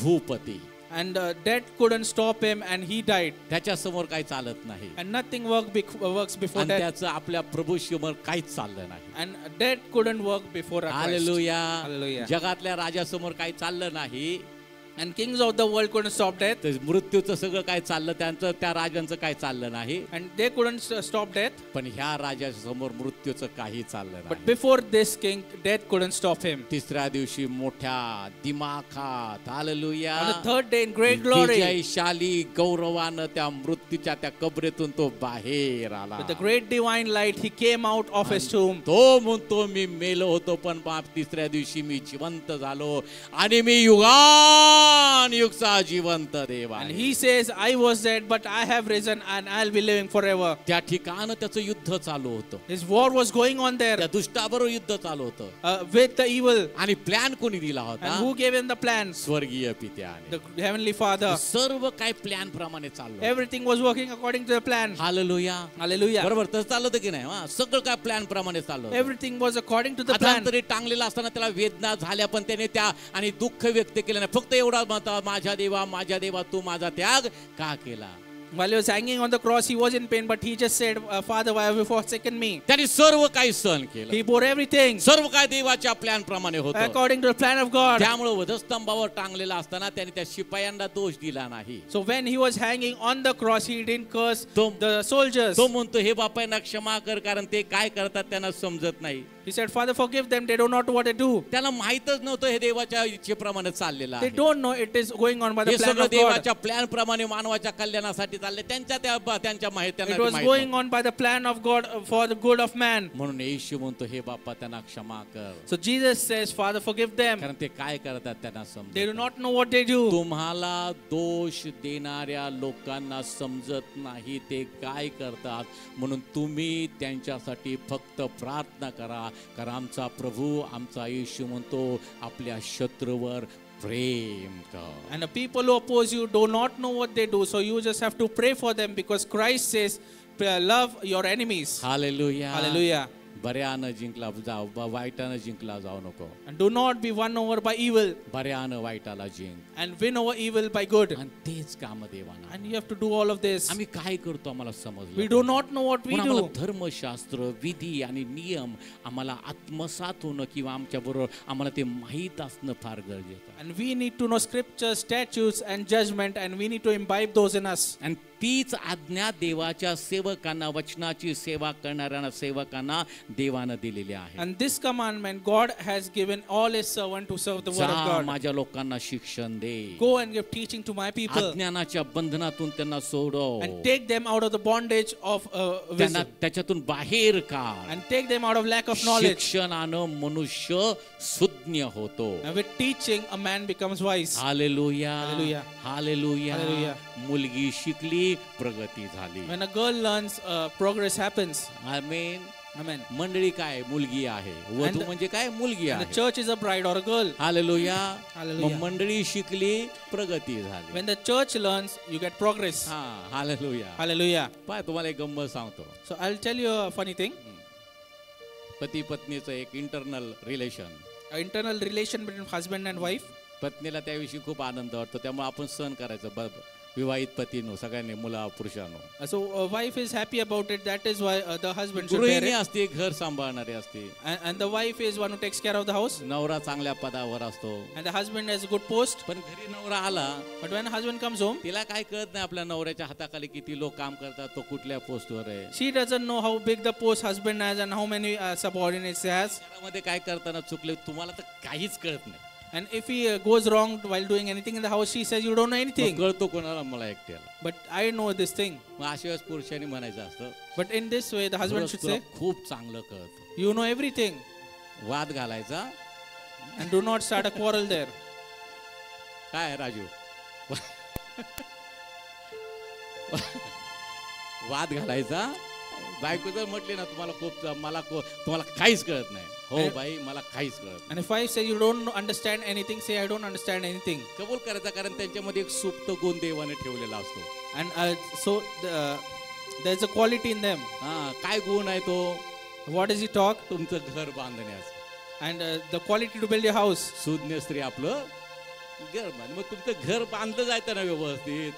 S1: Bhupathi.
S2: And death couldn't stop him and he died.
S1: त्याच्या समोर काही चालत नाही.
S2: And nothing works before
S1: आणि
S2: death.
S1: त्याचं आपल्या प्रभू समोर काहीच चाललं नाही.
S2: And death couldn't work before our Christ.
S1: Hallelujah.
S2: Hallelujah.
S1: जगातल्या राजासमोर काही चाललं नाही.
S2: And kings of the world couldn't stop death.
S1: तर मृत्यूचं सगळं काय चाललं त्यांचं, त्या राजांचं काय चाललं नाही.
S2: And they couldn't stop death.
S1: पण ह्या राजाच्या समोर मृत्यूचं काही चाललं
S2: But
S1: नाही.
S2: before this king, death couldn't stop him.
S1: तिसऱ्या दिवशी मोठ्या दिमाखात hallelujah
S2: On the third day in great glory,
S1: विजयशाली गौरवानं त्या मृत्यूच्या त्या कबरेतून तो बाहेर आला.
S2: with the great divine light, he came out of his tomb.
S1: तो म्हणतो मी मेलो होतो पण बाप तिसऱ्या दिवशी मी जिवंत झालो आणि मी युगानुयुगचा जिवंत देव
S2: And
S1: आहे.
S2: he says, I was dead, but I have risen and I'll be living forever.
S1: त्या ठिकाणी त्याचं युद्ध चालू होतं.
S2: His war was going on there
S1: त्या दुष्टाबरोबर युद्ध चालू होतं
S2: with the evil.
S1: आणि प्लॅन कोणी दिला होता?
S2: And who gave him the plans?
S1: स्वर्गीय पित्याने.
S2: The heavenly Father.
S1: सर्व काही प्लॅन प्रमाणे चाललं.
S2: Everything was working according to the plan.
S1: Hallelujah.
S2: Hallelujah.
S1: बरोबर तसं चाललं होतं की नाही? हा, सगळं काय प्लॅन प्रमाणे चाललं होतं.
S2: Everything was according to the
S1: आता
S2: plan.
S1: तरी टांगलेला असताना त्याला वेदना झाल्या पण त्याने त्या आणि दुःख व्यक्त केलं नाही. फक्त एवढा म्हणता माझ्या देवा तू माझा त्याग का केला?
S2: While he was hanging on the cross, he was in pain, but he just said, Father, why have you forsaken me?
S1: त्याने सर्व काही सहन केलं.
S2: He bore everything
S1: सर्व काय देवाच्या प्लॅन प्रमाणे होतं.
S2: according to the plan of God.
S1: त्यामुळे वधस्तंभावर टांगलेला असताना त्याने त्या शिपायांना दोष दिला नाही.
S2: So when he was hanging on the cross, he didn't curse
S1: तो-
S2: the soldiers.
S1: तो म्हणतो हे बापांना क्षमा कर कारण ते काय करतात त्यांना समजत नाही.
S2: He said, Father, forgive them. They don't know what they do.
S1: त्याला माहितच नव्हतं हे देवाच्या इच्छेप्रमाणे चाललेलं
S2: They
S1: आहे.
S2: don't know it is going on by
S1: हे
S2: the plan
S1: सगळं
S2: of God.
S1: देवाच्या प्लॅन प्रमाणे मानवाच्या कल्याणासाठी चालले. त्यांच्या
S2: It was
S1: माहिती
S2: going on by the plan of God for the good of man.
S1: म्हणून येशू म्हणतो हे बाप्पा त्यांना क्षमा कर
S2: So Jesus says, Father, forgive them.
S1: कारण ते काय करतात त्यांना
S2: They
S1: समजत
S2: do not know what they do.
S1: तुम्हाला दोष देणाऱ्या लोकांना समजत नाही ते काय करतात म्हणून तुम्ही त्यांच्यासाठी फक्त प्रार्थना करा कारण आमचा प्रभू आमचा येशू म्हणतो आपल्या शत्रूवर प्रेम कर.
S2: And the people who oppose you do not know what they do. So you just have to pray for them because Christ says, love your enemies.
S1: Hallelujah.
S2: Hallelujah.
S1: बऱ्यानं जिंकला जाऊ वाईटानं जिंकला जाऊ नको.
S2: And do not be won over by evil
S1: बऱ्यानं वाईटाला zinc
S2: and win over evil by good.
S1: आणि तेच काम देवाना.
S2: And you have to do all of this.
S1: आम्ही काय करतो आम्हाला
S2: We
S1: समजलं.
S2: do not know what we
S1: पण आम्हाला
S2: do.
S1: धर्मशास्त्र विधी आणि नियम आम्हाला आत्मसात होणं किंवा आमच्या बरोबर आम्हाला ते माहीत असणं फार गरजेचं आहे.
S2: And we need to know scripture, statutes and judgment and we need to imbibe those in us.
S1: आणि तीच आज्ञा देवाच्या सेवकांना वचनाची सेवा करणाऱ्या सेवकांना देवानं दिलेली आहे.
S2: And this commandment God has given all his servant to serve the word of
S1: जा
S2: God.
S1: माझ्या लोकांना शिक्षण दे.
S2: Go and give teaching to my people
S1: अज्ञानाच्या बंधनातून त्यांना सोडव.
S2: and take them out of the bondage of
S1: त्यांना
S2: wisdom
S1: त्याच्यातून बाहेर काढ.
S2: and take them out of lack of knowledge.
S1: शिक्षणानं मनुष्य सुज्ञ होतो.
S2: And with teaching a man becomes wise.
S1: Hallelujah.
S2: Hallelujah.
S1: Hallelujah.
S2: Hallelujah.
S1: मुलगी शिकली प्रगती झाली.
S2: When a girl learns, progress happens.
S1: Amen.
S2: Amen.
S1: मंडळी काय मुलगी आहे वधू
S2: And the-
S1: म्हणजे काय मुलगी
S2: And the
S1: आहे.
S2: church is a bride or a girl.
S1: Hallelujah.
S2: Hallelujah.
S1: मग मंडळी शिकली प्रगती झाली.
S2: When the church learns, you get progress.
S1: हा हालेलुया.
S2: Hallelujah.
S1: पाय तुम्हाला एक गंमत सांगतो.
S2: So I'll tell you a funny thing.
S1: पती पत्नीचं एक internal relation.
S2: An internal relation between husband and wife.
S1: पत्नीला त्याविषयी खूप आनंद वाटतो त्यामुळे आपण सहन करायचं विवाहित पतीनो सगळ्यांनी मुला पुरुषांनो.
S2: So a wife is happy about it. That is why the husband should bear
S1: गृहिणी
S2: it.
S1: असते घर सांभाळणारी असते.
S2: And the wife is one who takes care of the house.
S1: नवरा चांगल्या पदावर असतो
S2: And the husband has a good post.
S1: पण घरी नवरा आला
S2: But when husband comes home,
S1: तिला काय कळत नाही आपल्या नवऱ्याच्या हाताखाली किती लोक काम करतात तो कुठल्या पोस्टवर आहे.
S2: she doesn't know how big the post husband has and how many subordinates he has.
S1: घरामध्ये काय करताना चुकले तुम्हाला तर काहीच कळत नाही.
S2: And if he goes wrong while doing anything in the house, she says, you don't know
S1: मग
S2: anything.
S1: कळतो कोणाला मला एकट्याला.
S2: But I know this thing.
S1: मग अशा वेळेस पुरुषांनी म्हणायचं असतं
S2: But in this way, the husband should
S1: तुला
S2: say,
S1: खूप चांगलं कळतं.
S2: you know everything.
S1: वाद घालायचा
S2: And do not start a quarrel there.
S1: काय राजू वाद घालायचा. बायको जर म्हटली ना तुम्हाला खूप तुम्हाला काहीच कळत नाही. हो बाई मला काहीच कळत नाही.
S2: And if I say you don't understand anything, say I don't understand anything.
S1: कबूल करायचा कारण त्यांच्यामध्ये एक सुप्त गुण देवाने ठेवलेला असतो.
S2: And so there's a quality in them.
S1: हा काय गुण आहे तो?
S2: What does he talk?
S1: तुमचं घर बांधण्यास.
S2: And the quality to build your house.
S1: सुज्ञ स्त्री आपलं घर बांध. मग तुमचं घर बांधलं जायचं ना व्यवस्थित.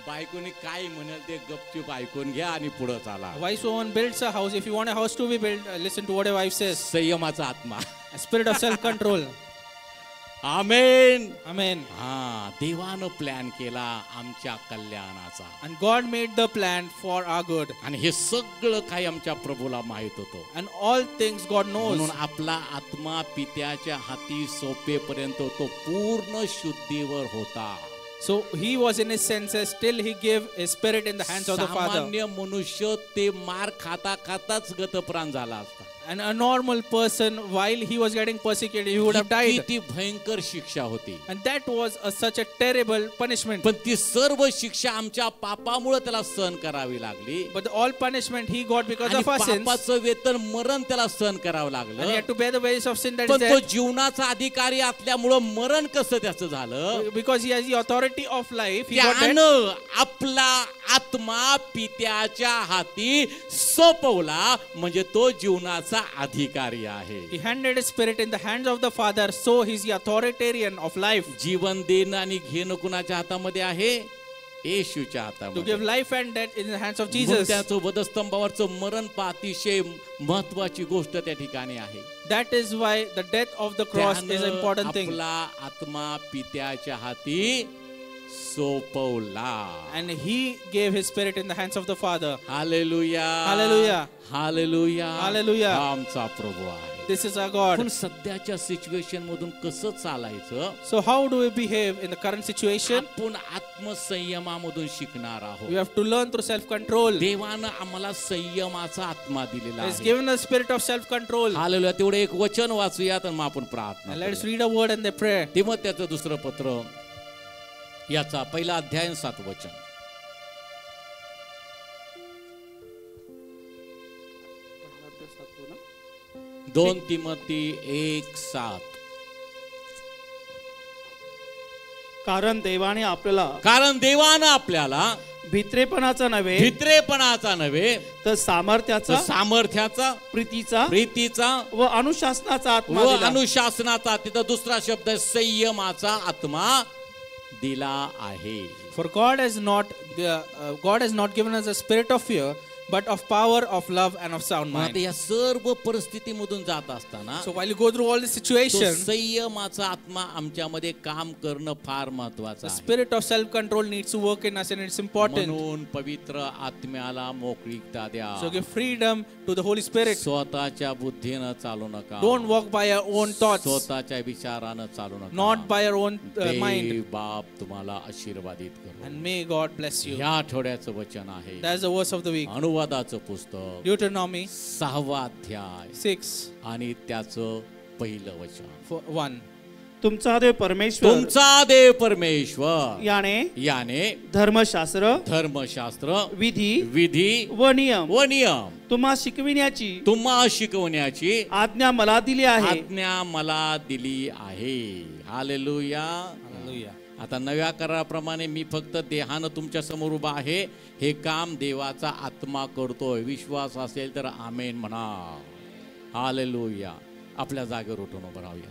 S1: बायकोनी काय म्हणाल ते गपचूप ऐकून घ्या आणि पुढे चाला.
S2: A wise woman builds a house. If you want a house to be built, listen to what a wife says.
S1: संयमाचा आत्मा.
S2: A spirit of self-control.
S1: Amen.
S2: Amen.
S1: हा, देवानं प्लॅन केला आमच्या कल्याणाचा,
S2: And God made the plan for our good.
S1: आणि हे सगळं काही आमच्या प्रभूला माहित होतं.
S2: And all things God knows.
S1: म्हणून आपला आत्मा पित्याच्या हाती सोपेपर्यंत तो पूर्ण शुद्धीवर होता.
S2: So he was in his senses till he gave his spirit in the hands of the Father.
S1: सामान्य मनुष्य ते मार खाता खाताच गतप्राण झाला असता.
S2: And a normal person, while he was getting persecuted, he would have died.
S1: ती भयंकर शिक्षा होती.
S2: And that was such a terrible punishment.
S1: पण ती सर्व शिक्षा आमच्या पापामुळे त्याला सहन करावी लागली.
S2: But all punishment he got because
S1: आणि
S2: of our sins.
S1: पापाचं वेतन मरण त्याला सहन करावं
S2: And he
S1: लागलं.
S2: had to bear the wages of sin that
S1: पण
S2: is
S1: तो
S2: there.
S1: जीवनाचा अधिकारी असल्यामुळं मरण कसं त्याचं झालं?
S2: Because he has the authority of life, he got that.
S1: त्यानं आपला आत्मा पित्याच्या हाती सोपवला, म्हणजे तो जीवनाचा अधिकारी आहे.
S2: He handed his spirit in the hands of the Father, so he is the authoritarian of life.
S1: जीवन देणं आणि घेणं कुणाच्या हातामध्ये आहे? येशूच्या
S2: To
S1: हातामध्ये.
S2: give life and death in the hands of
S1: म्हणून
S2: Jesus.
S1: त्याचं वधस्तंभावरचं मरण अतिशय महत्वाची गोष्ट त्या ठिकाणी आहे.
S2: That is why the death of the cross is an
S1: त्यानं
S2: important thing.
S1: आपला आत्मा पित्याच्या हाती सोपवला.
S2: And he gave his spirit in the hands of the Father.
S1: Hallelujah,
S2: Hallelujah.
S1: Hallelujah,
S2: Hallelujah.
S1: हा आमचा प्रभू आहे.
S2: This is our God.
S1: पण सध्याच्या सिच्युएशन मधून कसं चालायचं?
S2: So how do we behave in the current situation?
S1: आपण आत्मसंयमामधून शिकणार
S2: We
S1: आहोत.
S2: have to learn through self-control.
S1: देवानं आम्हाला संयमाचा आत्मा दिलेला
S2: He has
S1: आहे.
S2: given us spirit of self-control.
S1: Hallelujah. तेवढं एक वचन वाचूयात आणि मग आपण प्रार्थना
S2: And let's
S1: करूया.
S2: read a word and the prayer.
S1: तिमोथेचं दुसरं पत्र, याचा पहिला अध्याय 7 वचन. दोन तिमोथी 1:7.
S3: कारण देवाने आपल्याला
S1: कारण देवानं आपल्याला
S3: भित्रेपणाचा नव्हे
S1: भित्रेपणाचा नव्हे
S3: तर
S1: तर
S3: सामर्थ्याचा,
S1: सामर्थ्याचा,
S3: प्रीतीचा
S1: प्रीतीचा
S3: व अनुशासनाचा आत्मा
S1: व
S3: दिला.
S1: अनुशासनाचा, तिथं दुसरा शब्द आहे, संयमाचा आत्मा दिला आहे.
S2: For God has not given us a spirit of fear, but of power, of love, and of sound
S1: मग आता
S2: mind.
S1: या सर्व परिस्थितीमधून जात असताना
S2: So while you go through all this
S1: तो
S2: situation,
S1: संयमाचा आत्मा आमच्यामध्ये काम करणं फार महत्वाचं
S2: the
S1: आहे.
S2: spirit of self-control needs to work in us, and it's important.
S1: म्हणून पवित्र आत्म्याला मोकळीकता द्या.
S2: So give freedom to the Holy Spirit.
S1: स्वतःच्या बुद्धीनं चालू नका.
S2: Don't walk by your own thoughts,
S1: स्वतःच्या विचारानं चालू नका.
S2: not by your own mind.
S1: देव बाप तुम्हाला आशीर्वादित करो.
S2: And may God bless you.
S1: या आठवड्याचं वचन आहे
S2: That's the verse of the week.
S1: अनुवादाचं पुस्तक
S2: Deuteronomy
S1: 6 अध्याय
S2: 6
S1: आणि त्याचं पहिलं वचन.
S2: 1.
S3: तुमचा देव परमेश्वर
S1: तुमचा देव परमेश्वर
S3: याने
S1: याने
S3: धर्मशास्त्र, विधी व नियम तुम्हा शिकविण्याची आज्ञा मला दिली आहे.
S1: हालेलुया.
S2: Hallelujah.
S1: आता नव्या कराराप्रमाणे मी फक्त देहानं तुमच्या समोर उभा आहे. हे काम देवाचा आत्मा करतोय. विश्वास असेल तर आमेन म्हणा. हालेलुया. आपल्या जागेवर उठून उभं राहूया.